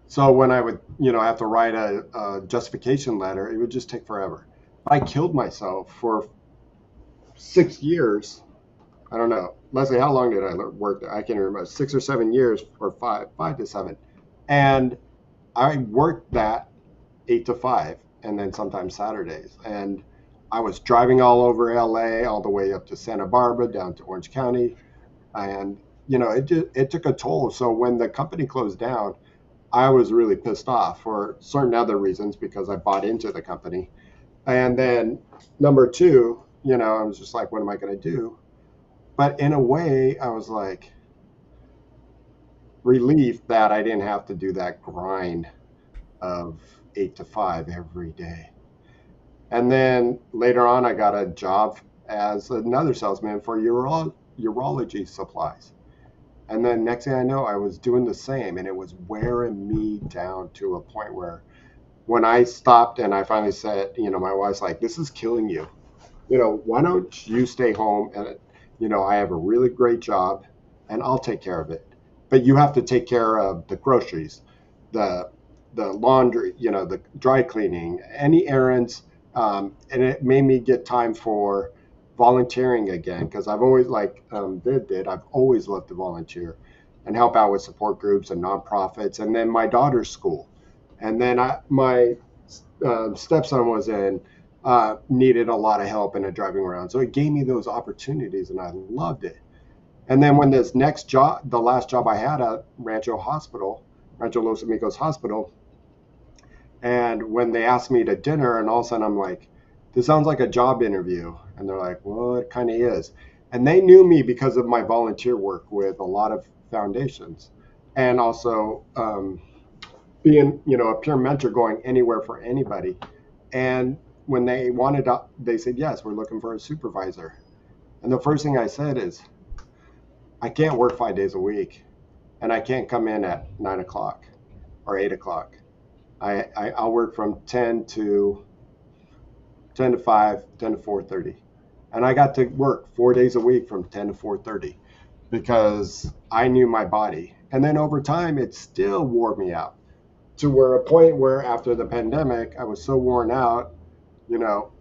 so when I would, have to write a justification letter, it would just take forever. I killed myself for 6 years. I don't know, Leslie, how long did I work there? I can't remember. 6 or 7 years, or five to seven, and I worked that 8 to 5, and then sometimes Saturdays. And I was driving all over LA, all the way up to Santa Barbara, down to Orange County, and it took a toll. So when the company closed down, I was really pissed off for certain other reasons because I bought into the company. And then number two, I was just like, what am I going to do? But in a way, I was like relieved that I didn't have to do that grind of 8 to 5 every day. And then later on, I got a job as another salesman for urology supplies. And then next thing I know, I was doing the same, and it was wearing me down to a point where when I stopped and I finally said, my wife's like, this is killing you. Why don't you stay home? And, I have a really great job and I'll take care of it. But you have to take care of the groceries, the laundry, the dry cleaning, any errands. And it made me get time for volunteering again, because I've always, like I've always loved to volunteer and help out with support groups and nonprofits. And then my daughter's school. And then my stepson was needed a lot of help in driving around. So it gave me those opportunities and I loved it. And then when this next job, the last job I had at Rancho Los Amigos Hospital, and when they asked me to dinner, and all of a sudden I'm like, this sounds like a job interview. And they're like, well, it kind of is. And they knew me because of my volunteer work with a lot of foundations, and also being, a peer mentor, going anywhere for anybody. And when they said, yes, we're looking for a supervisor. And the first thing I said is, I can't work 5 days a week, and I can't come in at 9 o'clock or 8 o'clock. I'll work from 10 to 5, 10 to 4:30, and I got to work 4 days a week from 10 to 4:30 because I knew my body. And then over time, it still wore me out, to where a point where after the pandemic, I was so worn out,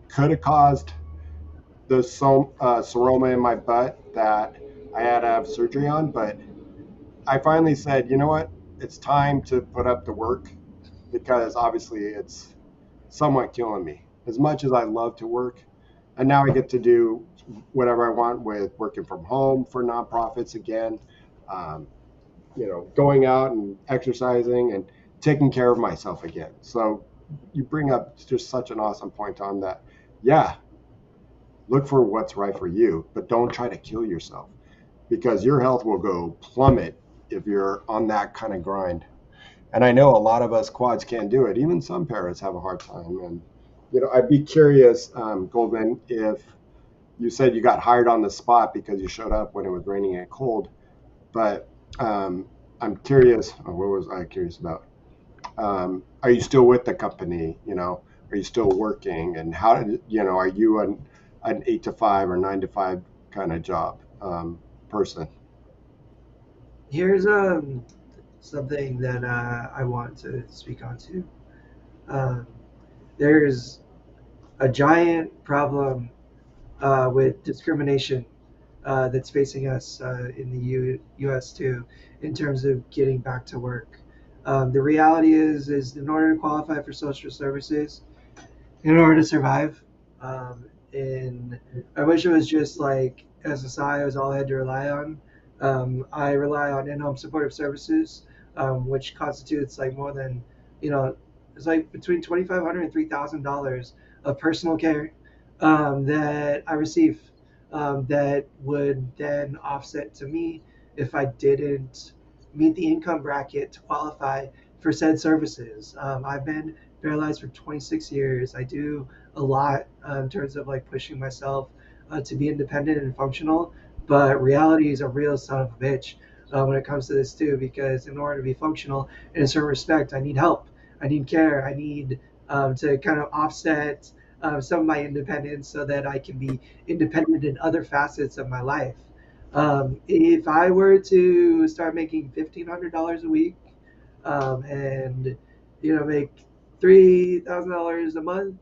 could have caused the seroma in my butt that I had to have surgery on. But I finally said, you know what? It's time to put up the work, because obviously it's somewhat killing me. As much as I love to work, and now I get to do whatever I want with working from home for nonprofits again, um, going out and exercising and taking care of myself again. So you bring up just such an awesome point, Tom, that, yeah, look for what's right for you, but don't try to kill yourself, because your health will go plummet if you're on that kind of grind. And I know a lot of us quads can't do it. Even some parents have a hard time. And, I'd be curious, Goldman, if you said you got hired on the spot because you showed up when it was raining and cold, but I'm curious, what was I curious about? Are you still with the company? Are you still working? And how did, are you an 8 to 5 or 9 to 5 kind of job person? Here's something that I want to speak on too. Um, there's a giant problem with discrimination that's facing us in the U.S. too, in terms of getting back to work. The reality is in order to qualify for social services, in order to survive, and I wish it was just like SSI was all I had to rely on. I rely on in-home supportive services, which constitutes like more than you know It's like between $2,500 and $3,000 of personal care that I receive that would then offset to me if I didn't meet the income bracket to qualify for said services. I've been paralyzed for 26 years. I do a lot in terms of like pushing myself to be independent and functional, but reality is a real son of a bitch when it comes to this too, because in order to be functional in a certain respect, I need help. I need care. I need to kind of offset some of my independence so that I can be independent in other facets of my life. If I were to start making $1,500 a week and make $3,000 a month,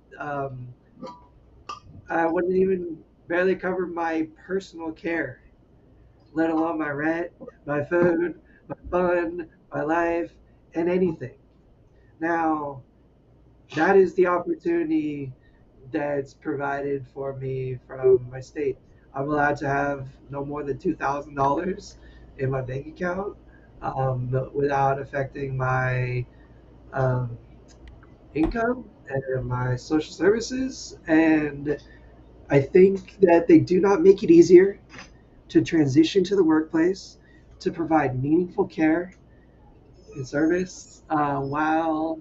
I wouldn't even barely cover my personal care, let alone my rent, my food, my fun, my life, and anything. Now, that is the opportunity that's provided for me from my state. I'm allowed to have no more than $2,000 in my bank account without affecting my um, income and my social services. And I think that they do not make it easier to transition to the workplace, to provide meaningful care and service while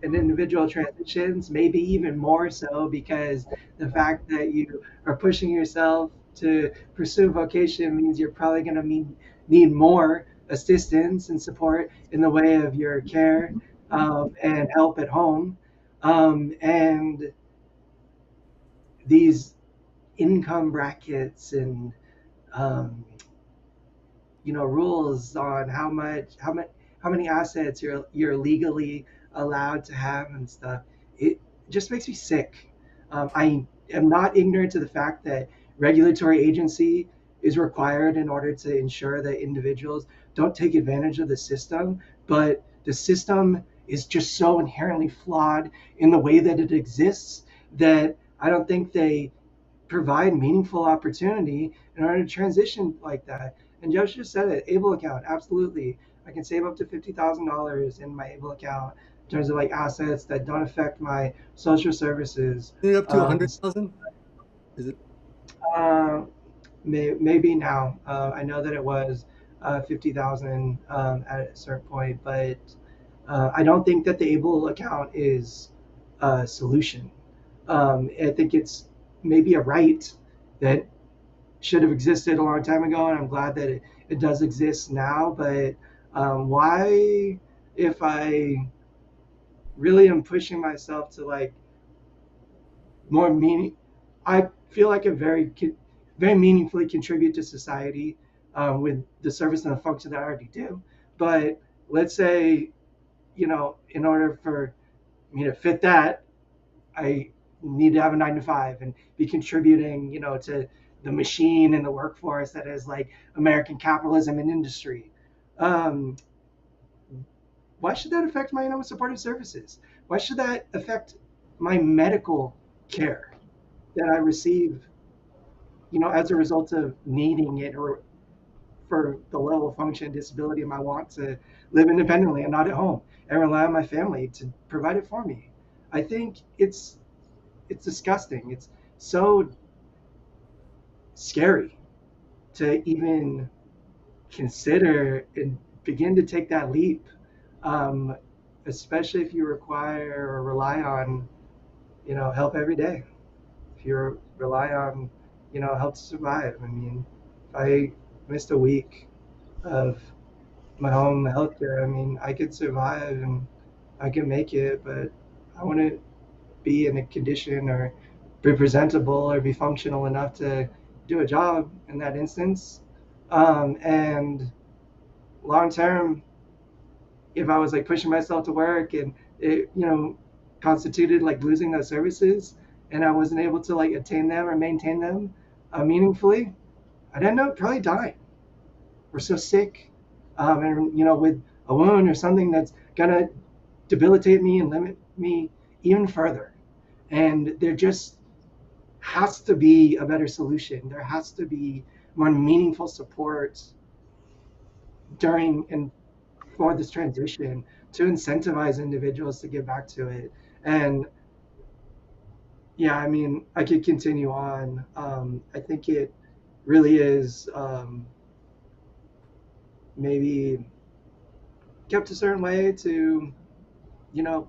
an individual transitions, maybe even more so because the fact that you are pushing yourself to pursue vocation means you're probably going to need more assistance and support in the way of your care and help at home. And these income brackets and um, rules on how many assets you're legally allowed to have and stuff. It just makes me sick. I am not ignorant to the fact that regulatory agency is required in order to ensure that individuals don't take advantage of the system, but the system is just so inherently flawed in the way that it exists that I don't think they provide meaningful opportunity in order to transition like that. And Josh just said it, Able account, absolutely. I can save up to $50,000 in my Able account in terms of like assets that don't affect my social services. Is it up to a Um, hundred thousand? Is it? uh, maybe now. I know that it was 50,000 at a certain point, but I don't think that the Able account is a solution. I think it's maybe a right that should have existed a long time ago, and I'm glad that it does exist now. But why, if I really am pushing myself to like more meaning, I feel like I very meaningfully contribute to society with the service and the function that I already do. But let's say, in order for me to fit that, I need to have a 9 to 5 and be contributing, to the machine and the workforce that is like American capitalism and industry. Um, why should that affect my supportive services? Why should that affect my medical care that I receive, as a result of needing it or for the level of function, disability, and my want to live independently and not at home and rely on my family to provide it for me? I think it's disgusting. It's so scary to even consider and begin to take that leap, um, especially if you require or rely on, help every day. If you rely on, help to survive. I mean, if I missed a week of my home healthcare, I mean, I could survive and I could make it, but I wouldn't be in a condition or be presentable or be functional enough to do a job in that instance. And long term, if I was like pushing myself to work and it, constituted like losing those services and I wasn't able to like attain them or maintain them meaningfully, I'd end up probably dying. We're so sick, and with a wound or something that's gonna debilitate me and limit me even further. And there just has to be a better solution. There has to be more meaningful support during and for this transition to incentivize individuals to get back to it. And yeah, I mean, I could continue on. I think it really is maybe kept a certain way to, you know,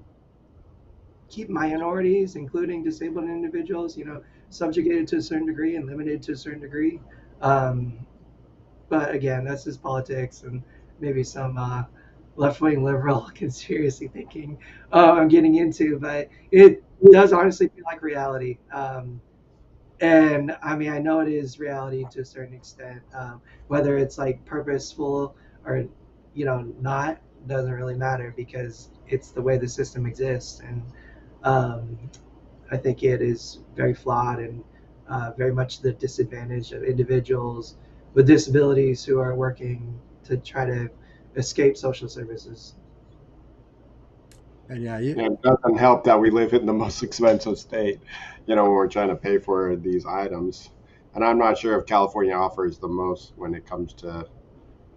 keep minorities, including disabled individuals, subjugated to a certain degree and limited to a certain degree. Um, but again, that's just politics and maybe some left-wing liberal conspiracy thinking I'm getting into. But it does honestly feel like reality. And I mean, I know it is reality to a certain extent. Whether it's like purposeful or not, doesn't really matter because it's the way the system exists. And um, I think it is very flawed and very much the disadvantage of individuals with disabilities who are working to try to escape social services. And yeah, And it doesn't help that we live in the most expensive state, when we're trying to pay for these items. And I'm not sure if California offers the most when it comes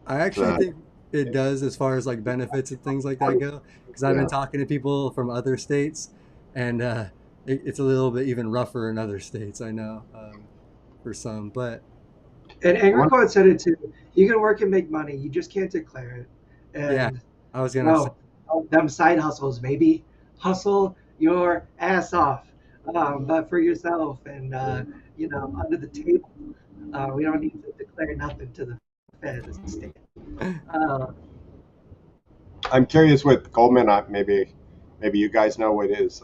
I actually to think it does as far as like benefits and things like that go. Because I've been yeah. talking to people from other states, and it's a little bit even rougher in other states. I know for some, but And I wonder, Agricot said it too. You can work and make money, you just can't declare it. yeah, And I was gonna say, oh, them side hustles, maybe hustle your ass off, but for yourself and under the table. We don't need to declare nothing to the Fed, the state. Uh, I'm curious with Goldman. Maybe you guys know what is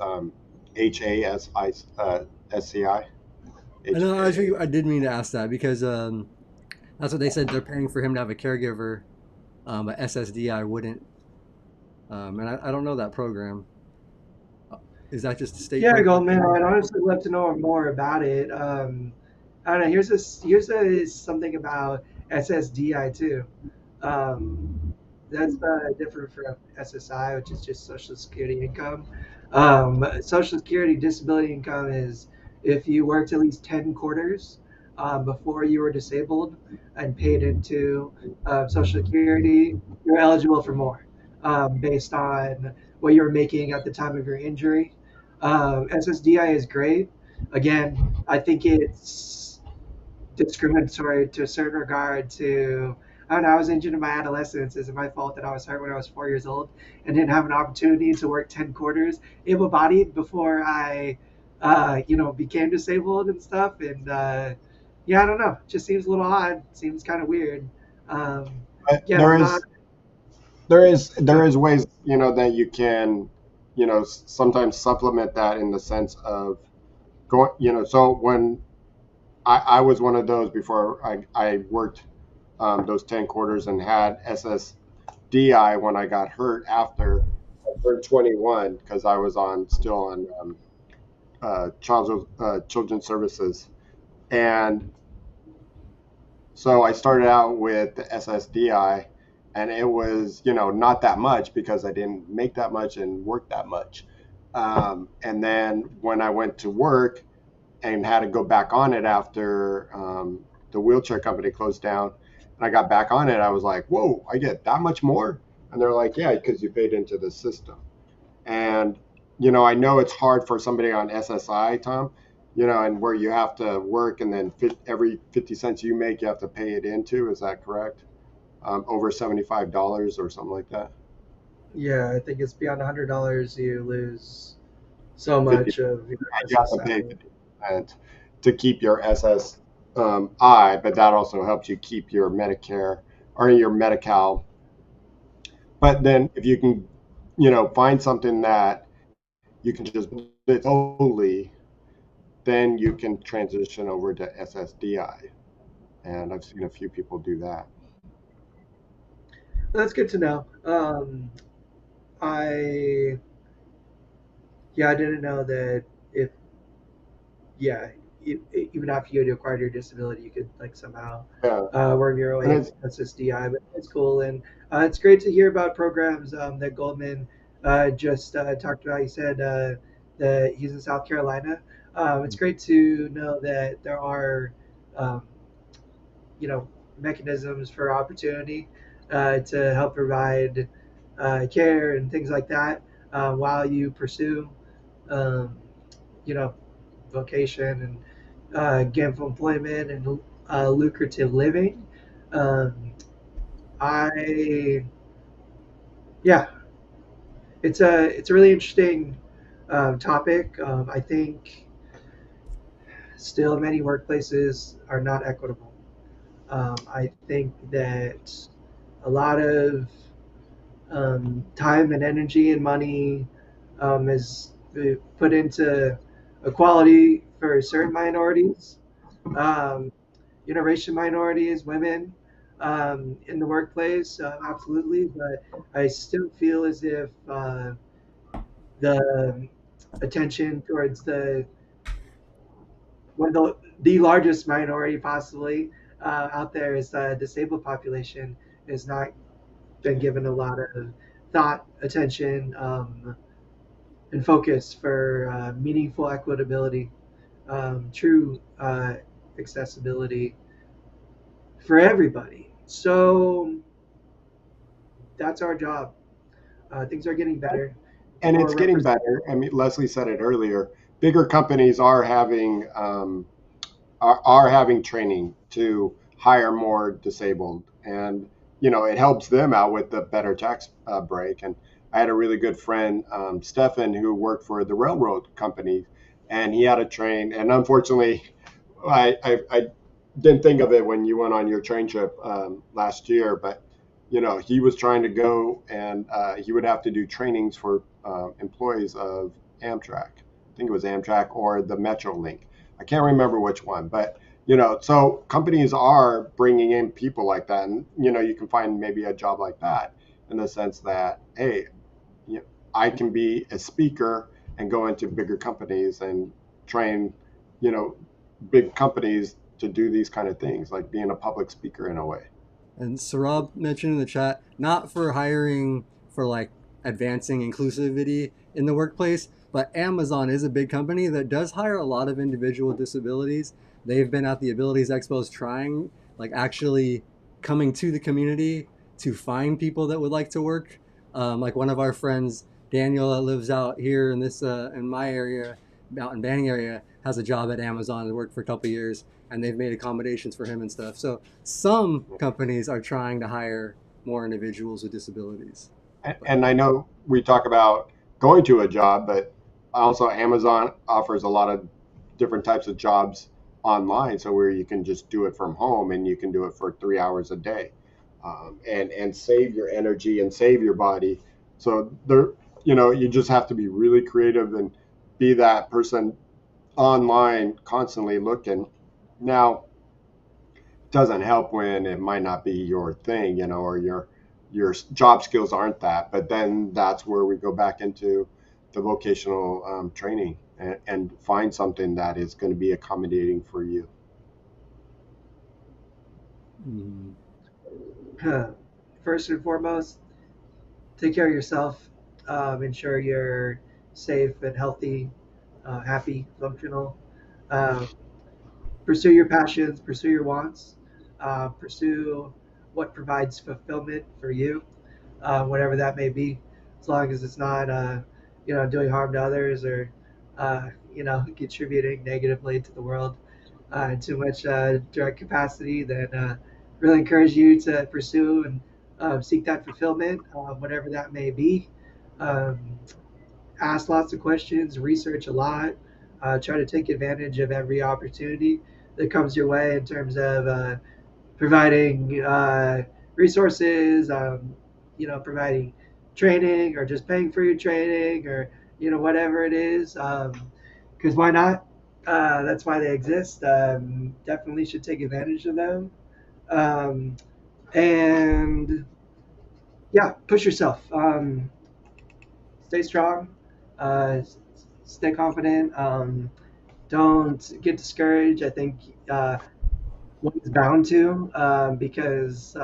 HASI SCI I know HA. I did mean to ask that because that's what they said. They're paying for him to have a caregiver, but SSDI wouldn't. And I don't know that program. Is that just a state yeah, program Goldman, too? I'd honestly love to know more about it. I don't know. Something about SSDI too. Um, that's different from SSI, which is just Social Security income. Social Security disability income is if you worked at least 10 quarters before you were disabled and paid into Social Security, you're eligible for more based on what you were making at the time of your injury. SSDI is great. Again, I think it's discriminatory to a certain regard to I don't know, I was injured in my adolescence. Is it my fault that I was hurt when I was 4 years old and didn't have an opportunity to work 10 quarters able bodied before I became disabled and stuff? And yeah, I don't know. It just seems a little odd. Seems kind of weird. Um, But again, I'm not. there is ways that you can sometimes supplement that in the sense of going so when I was one of those before I worked those 10 quarters and had SSDI when I got hurt after I turned 21 because I was still on children's services. And so I started out with the SSDI, and it was, not that much because I didn't make that much and work that much. And then when I went to work and had to go back on it after the wheelchair company closed down, and I got back on it, I was like, whoa, I get that much more? And they're like, yeah, because you paid into the system. And, I know it's hard for somebody on SSI, Tom, and where you have to work and then every 50 cents you make, you have to pay it into. Is that correct? Over $75 or something like that. Yeah, I think it's beyond $100. You lose so 50, much of your you have to pay SSI. 50% to keep your SSI, but that also helps you keep your Medicare or your Medi-Cal. But then if you can, find something that you can just it totally, then you can transition over to SSDI. And I've seen a few people do that. That's good to know. I Yeah, I didn't know that if yeah, even after you had acquired your disability, you could like somehow Yeah. work your And way it's, into SSDI. But it's cool, and it's great to hear about programs that Goldman just talked about. He said that he's in South Carolina. It's great to know that there are um, you know mechanisms for opportunity to help provide care and things like that while you pursue, um, you know, vocation and gainful employment and lucrative living. Um, I yeah, it's a really interesting topic. I think still many workplaces are not equitable. I think that a lot of time and energy and money is put into equality for certain minorities, um, racial minorities, women in the workplace, absolutely. But I still feel as if the attention towards one of the largest minority possibly out there is the disabled population has not been given a lot of thought, attention, and focus for meaningful equitability, true accessibility for everybody. So that's our job. Things are getting better. And More it's getting represent. better. I mean, Leslie said it earlier. Bigger companies are having training to hire more disabled, and it helps them out with the better tax break. And I had a really good friend, Stefan, who worked for the railroad company, and he had to train. And unfortunately, I didn't think of it when you went on your train trip last year, but he was trying to go, and he would have to do trainings for employees of Amtrak. I think it was Amtrak or the Metrolink. I can't remember which one, but so companies are bringing in people like that, and you can find maybe a job like that in the sense that, hey, you know, I can be a speaker and go into bigger companies and train, you know, big companies to do these kind of things, like being a public speaker in a way. And Sarab mentioned in the chat, not for hiring for like advancing inclusivity in the workplace, but Amazon is a big company that does hire a lot of individual with disabilities. They've been at the Abilities Expos trying, like actually coming to the community to find people that would like to work. Like one of our friends, Daniel, that lives out here in this in my area, out in Banning area, has a job at Amazon and worked for a couple of years, and they've made accommodations for him and stuff. So some companies are trying to hire more individuals with disabilities. But And I know we talk about going to a job, but also Amazon offers a lot of different types of jobs online, so where you can just do it from home and you can do it for 3 hours a day, and save your energy and save your body. So there, you just have to be really creative and be that person online constantly looking. Now, doesn't help when it might not be your thing, or your job skills aren't that. But then that's where we go back into the vocational training, and find something that is going to be accommodating for you. mm, First and foremost, take care of yourself. Ensure you're safe and healthy, happy, functional. Uh, Pursue your passions, pursue your wants, pursue what provides fulfillment for you, whatever that may be, as long as it's not, doing harm to others or, contributing negatively to the world in too much direct capacity. Then really encourage you to pursue and seek that fulfillment, whatever that may be. Um, Ask lots of questions, research a lot, try to take advantage of every opportunity that comes your way in terms of providing resources, providing training or just paying for your training or, whatever it is. Because why not? That's why they exist. Definitely should take advantage of them. Um, and yeah, push yourself. Stay strong. Uh, Stay confident. Don't get discouraged. I think one's bound to because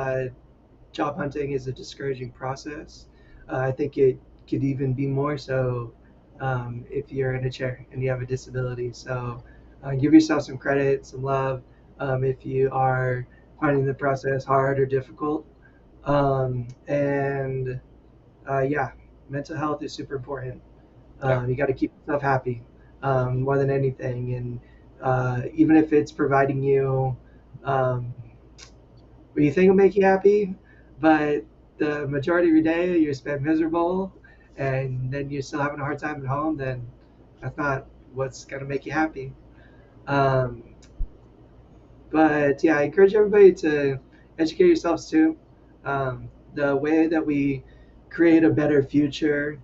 job hunting is a discouraging process. I think it could even be more so if you're in a chair and you have a disability. So give yourself some credit, some love if you are finding the process hard or difficult. And yeah, mental health is super important. Yeah. You got to keep yourself happy more than anything, and even if it's providing you um, what you think will make you happy, but the majority of your day you spend miserable, and then you're still having a hard time at home, then that's not what's gonna make you happy. Um, but yeah, I encourage everybody to educate yourselves too. The way that we create a better future,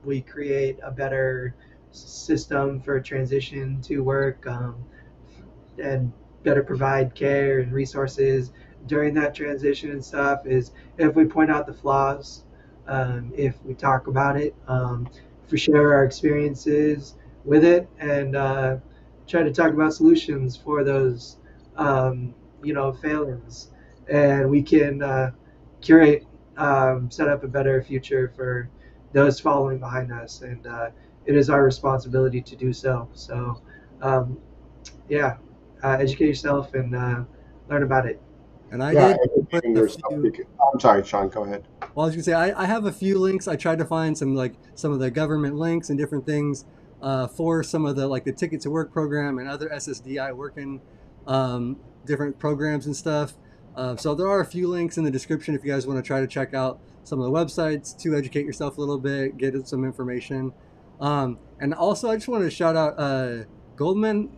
we create a better system for transition to work. And better provide care and resources during that transition and stuff is if we point out the flaws, if we talk about it, if we share our experiences with it, and try to talk about solutions for those, failings, and we can curate, set up a better future for those following behind us, and it is our responsibility to do so. So, um, yeah, educate yourself and learn about it. And I Yeah, did put educating a yourself. few. I'm sorry, Sean. Go ahead. Well, I was gonna say I have a few links. I tried to find some like some of the government links and different things for some of the like the Ticket to Work program and other SSDI working different programs and stuff. So there are a few links in the description if you guys want to try to check out some of the websites to educate yourself a little bit, get some information. And also, I just wanted to shout out Goldman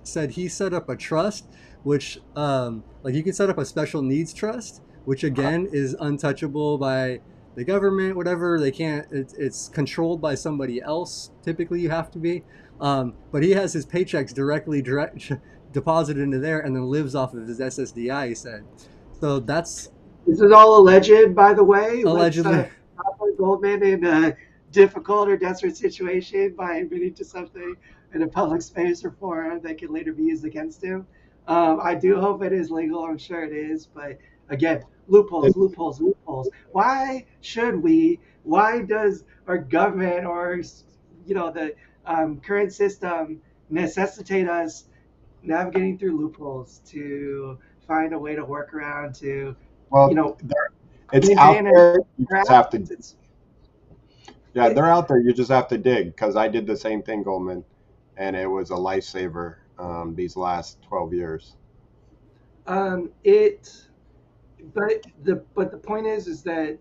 said he set up a trust, which like you can set up a special needs trust, which again is untouchable by the government. Whatever they can't, it's controlled by somebody else. Typically, you have to be. But he has his paychecks direct deposited into there, and then lives off of his SSDI. He said, so that's This is all alleged, by the way. Let's allegedly. not put Goldman in a difficult or desperate situation by admitting to something in a public space or forum that could later be used against him. I do hope it is legal. I'm sure it is. But again, loopholes, It, loopholes, loopholes. Why should we? Why does our government or the current system necessitate us navigating through loopholes to find a way to work around to, you well, know, it's out maintain there. You our just have to. assets. Yeah, It, they're out there. You just have to dig. Because I did the same thing, Goldman, and it was a lifesaver these last 12 years. it, but the point is that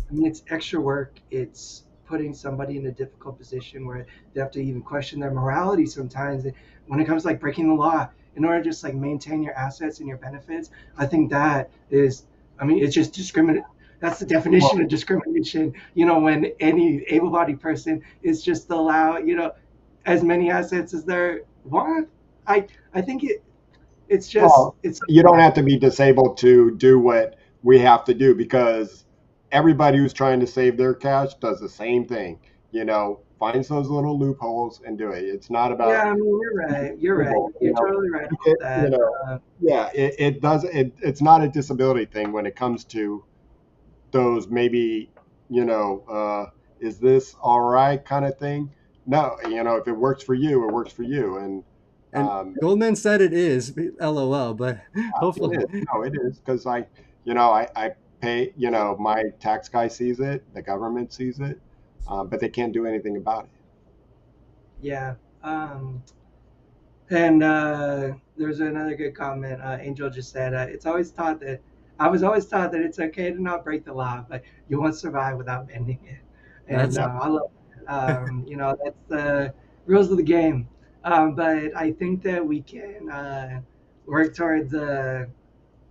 I mean, it's extra work. It's putting somebody in a difficult position where they have to even question their morality sometimes. When it comes to like breaking the law, in order to just like maintain your assets and your benefits, I think that is, I mean, it's just discriminate. That's the definition Well, of discrimination. When any able-bodied person is just to allow, as many assets as they want. I I think it's just well, it's you don't have to be disabled to do what we have to do because everybody who's trying to save their cash does the same thing. Finds those little loopholes and do it. It's not yeah. about I mean, you're right. You're right. disabled. You're totally right about that. Uh, Yeah, it does. It's not a disability thing when it comes to those maybe, you know, is this all right kind of thing. No, if it works for you, it works for you. And And um, Goldman said it is, LOL. But it hopefully, is. No, it is because I pay, my tax guy sees it, the government sees it, but they can't do anything about it. yeah. And there's another good comment. Angel just said, "It's always taught that I was always taught that it's okay to not break the law, but you won't survive without bending it." And that's Yeah. I love, that's the rules of the game. But I think that we can work towards a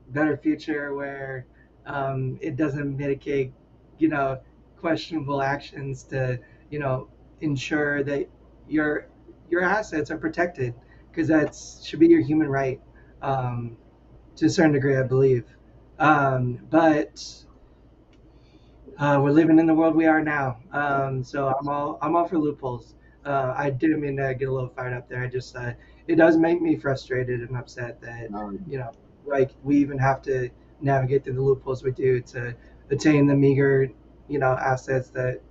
better future where it doesn't mitigate, you know, questionable actions to, you know, ensure that your your assets are protected because that's should be your human right to a certain degree, I believe. But we're living in the world we are now, so I'm all for loopholes. I didn't mean to get a little fired up there. I just it does make me frustrated and upset that Um, you know like we even have to navigate through the loopholes we do to attain the meager assets that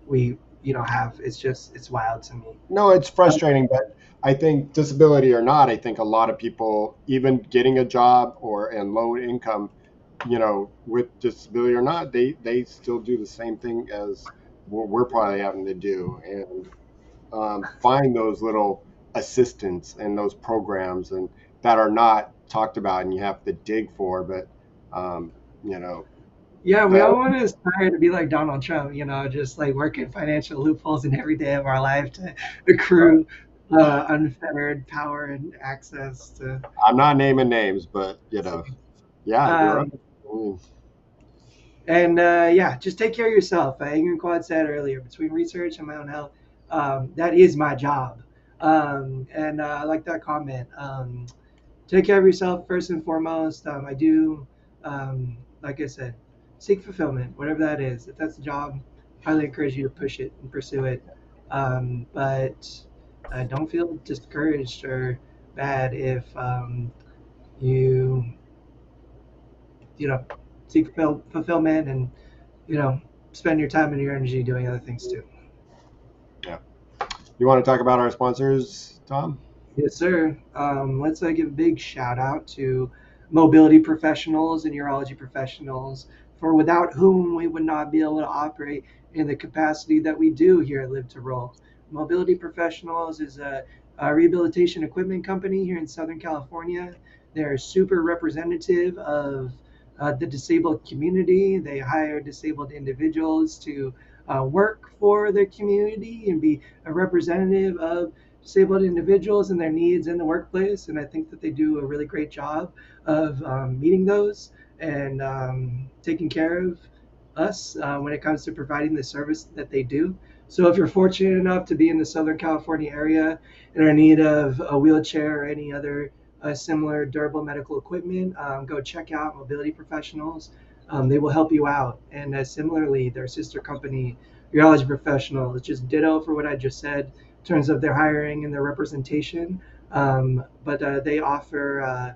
we have. It's wild to me. no, it's Um, frustrating, but I think disability or not, I think a lot of people, even getting a job or and low income, with disability or not, they still do the same thing as what we're probably having to do, and find those little assistants and those programs and that are not talked about and you have to dig for, but um, you know, Yeah, we the all want to aspire to be like Donald Trump, just like working financial loopholes in every day of our life to accrue unfettered power and access to. I'm not naming names, but yeah, you're right. Um, And yeah, just take care of yourself. Ingrid Quad said earlier, between research and my own health, that is my job. And I like that comment. Take care of yourself first and foremost. I do, like I said, seek fulfillment, whatever that is. If that's a job, highly encourage you to push it and pursue it. But don't feel discouraged or bad if you, you know, seek fulfillment and spend your time and your energy doing other things too. Yeah. You want to talk about our sponsors, Tom? Yes, sir. Let's give a big shout out to mobility professionals and urology professionals, for without whom we would not be able to operate in the capacity that we do here at Live to Roll. Mobility Professionals is a rehabilitation equipment company here in Southern California. They're super representative of the disabled community. They hire disabled individuals to work for their community and be a representative of disabled individuals and their needs in the workplace. And I think that they do a really great job of meeting those and taking care of us when it comes to providing the service that they do. So if you're fortunate enough to be in the Southern California area and are in need of a wheelchair or any other similar durable medical equipment, go check out Mobility Professionals. They will help you out. And similarly, their sister company, Urology Professional, is just ditto for what I just said in terms of their hiring and their representation. But they offer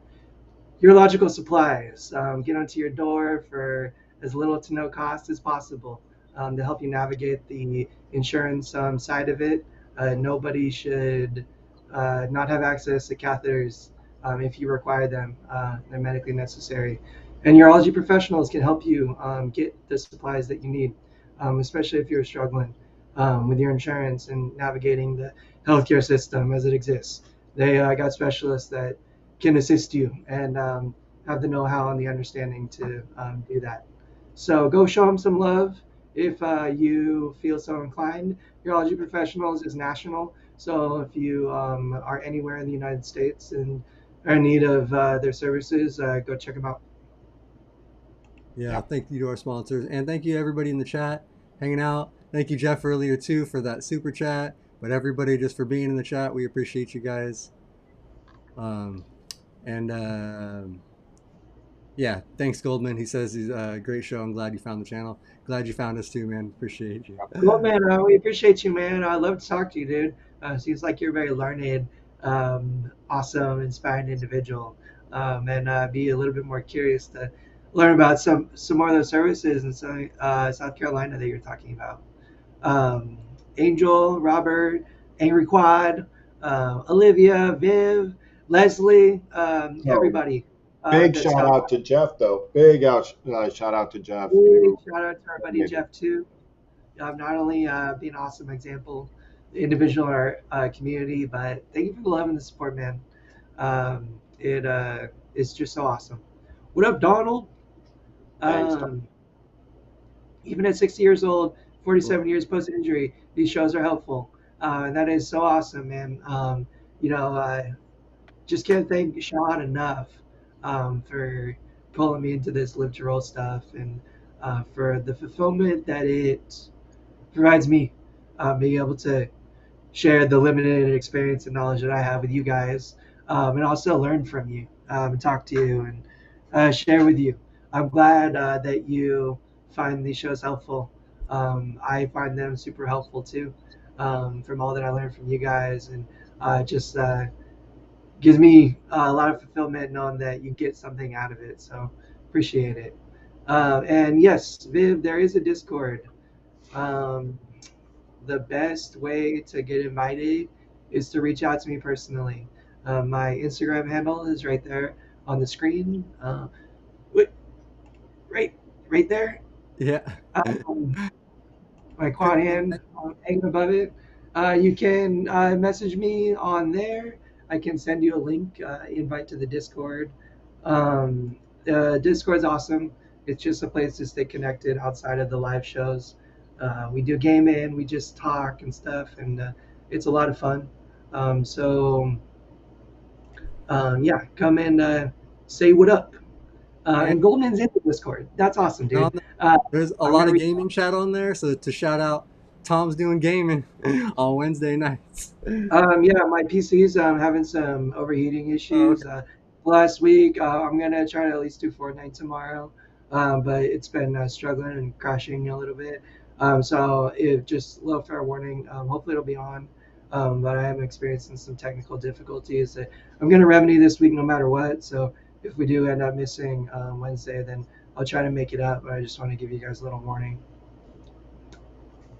urological supplies, get onto your door for as little to no cost as possible to help you navigate the insurance side of it. Nobody should not have access to catheters if you require them. They're medically necessary. And urology professionals can help you get the supplies that you need, especially if you're struggling with your insurance and navigating the healthcare system as it exists. They got specialists that can assist you and have the know-how and the understanding to do that. So go show them some love if you feel so inclined. Urology Professionals is national, so if you are anywhere in the United States and are in need of their services, go check them out. Yeah, Yeah. thank you to our sponsors, and thank you to everybody in the chat hanging out. Thank you, Jeff, earlier too for that super chat. But everybody just for being in the chat, we appreciate you guys. Um, and yeah, thanks, Goldman. He says he's a great show. I'm glad you found the channel. Glad you found us too, man. Appreciate you. Cool, man. We appreciate you, man. I love to talk to you, dude. Seems like you're a very learned, awesome, inspiring individual, and be a little bit more curious to learn about some more of those services in South Carolina that you're talking about. Um, Angel, Robert, Angry Quad, Olivia, Viv, Leslie, So everybody big that's shout helped. out to Jeff, though. Big shout out to Jeff, Big who shout out to our buddy made it. Jeff too. Not only be an awesome example, individual in our community, but thank you for the love and the support, man. It is just so awesome. What up, Donald? Thanks, Tom. Um, Even at 60 years old, 47 years post injury, these shows are helpful, and that is so awesome, man. You know, just can't thank Shawn enough for pulling me into this live to roll stuff and for the fulfillment that it provides me, being able to share the limited experience and knowledge that I have with you guys, and also learn from you and talk to you and share with you. I'm glad that you find these shows helpful. I find them super helpful too, from all that I learned from you guys, and just gives me a lot of fulfillment knowing that you get something out of it. So appreciate it. And yes, Viv, there is a Discord. Um, the best way to get invited is to reach out to me personally. My Instagram handle is right there on the screen. right there. Yeah. Um, my quad hand hanging above it. You can message me on there. I can send you a link, invite to the Discord. Discord's awesome. It's just a place to stay connected outside of the live shows. We do gaming, we just talk and stuff, and it's a lot of fun. Yeah, come and say what up. And And Goldman's in the Discord. That's awesome, on dude. Uh, there's a I'm lot gonna of reach gaming chat on there. So to shout out, Tom's doing gaming on Wednesday nights. Yeah, my PC's having some overheating Oh, issues. Last week, I'm gonna try to at least do Fortnite tomorrow, but it's been struggling and crashing a little bit. So it just a little fair warning. Hopefully it'll be on, but I am experiencing some technical difficulties. I'm gonna remedy this week no matter what. So if we do end up missing Wednesday, then I'll try to make it up. But I just want to give you guys a little warning.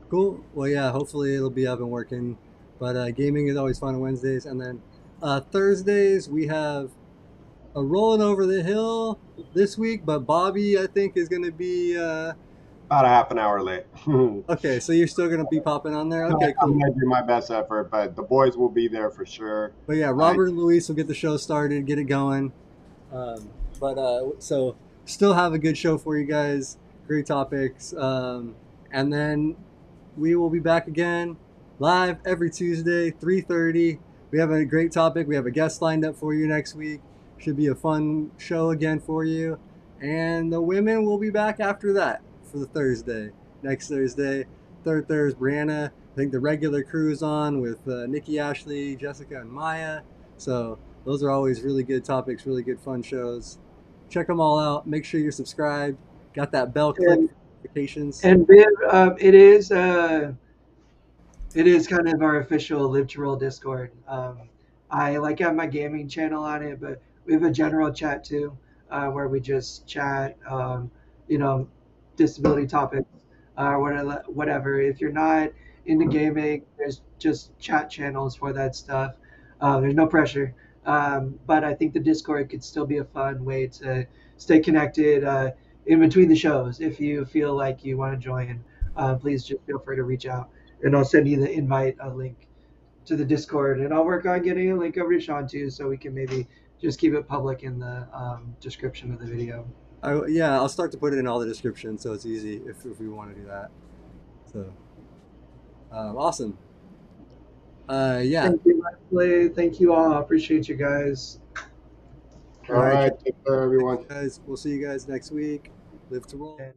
cool. Well, yeah, hopefully it'll be up and working. But gaming is always fun on Wednesdays. And then Thursdays, we have a rolling over the hill this week. But Bobby, I think, is going to be. About a half an hour late. Okay, so you're still going to be popping on there? Okay, I'm cool. gonna do my best effort, but the boys will be there for sure. But yeah, I Robert and Luis will get the show started, get it going. So still have a good show for you guys. Great topics. And then we will be back again live every Tuesday, 3:30. We have a great topic. We have a guest lined up for you next week. Should be a fun show again for you. And the women will be back after that for the Thursday. Next Thursday. Third Thursday, Brianna. I think the regular crew is on with Nikki, Ashley, Jessica, and Maya. So those are always really good topics, really good fun shows. Check them all out. Make sure you're subscribed. Got that bell click And for notifications. and Viv, it is kind of our official Live to Roll Discord. I like have my gaming channel on it, but we have a general chat too, where we just chat, you know, disability topics, whatever. If you're not into gaming, there's just chat channels for that stuff. There's no pressure, but I think the Discord could still be a fun way to stay connected in between the shows. If you feel like you want to join, please just feel free to reach out and I'll send you the invite link to the Discord, and I'll work on getting a link over to Shawn too, so we can maybe just keep it public in the description of the video. Yeah, I'll start to put it in all the descriptions so it's easy if we want to do that. So awesome. Yeah. Thank you, Leslie. Thank you all. I appreciate you guys. All All right, right, take care, everyone. guys. We'll see you guys next week. Live to roll. And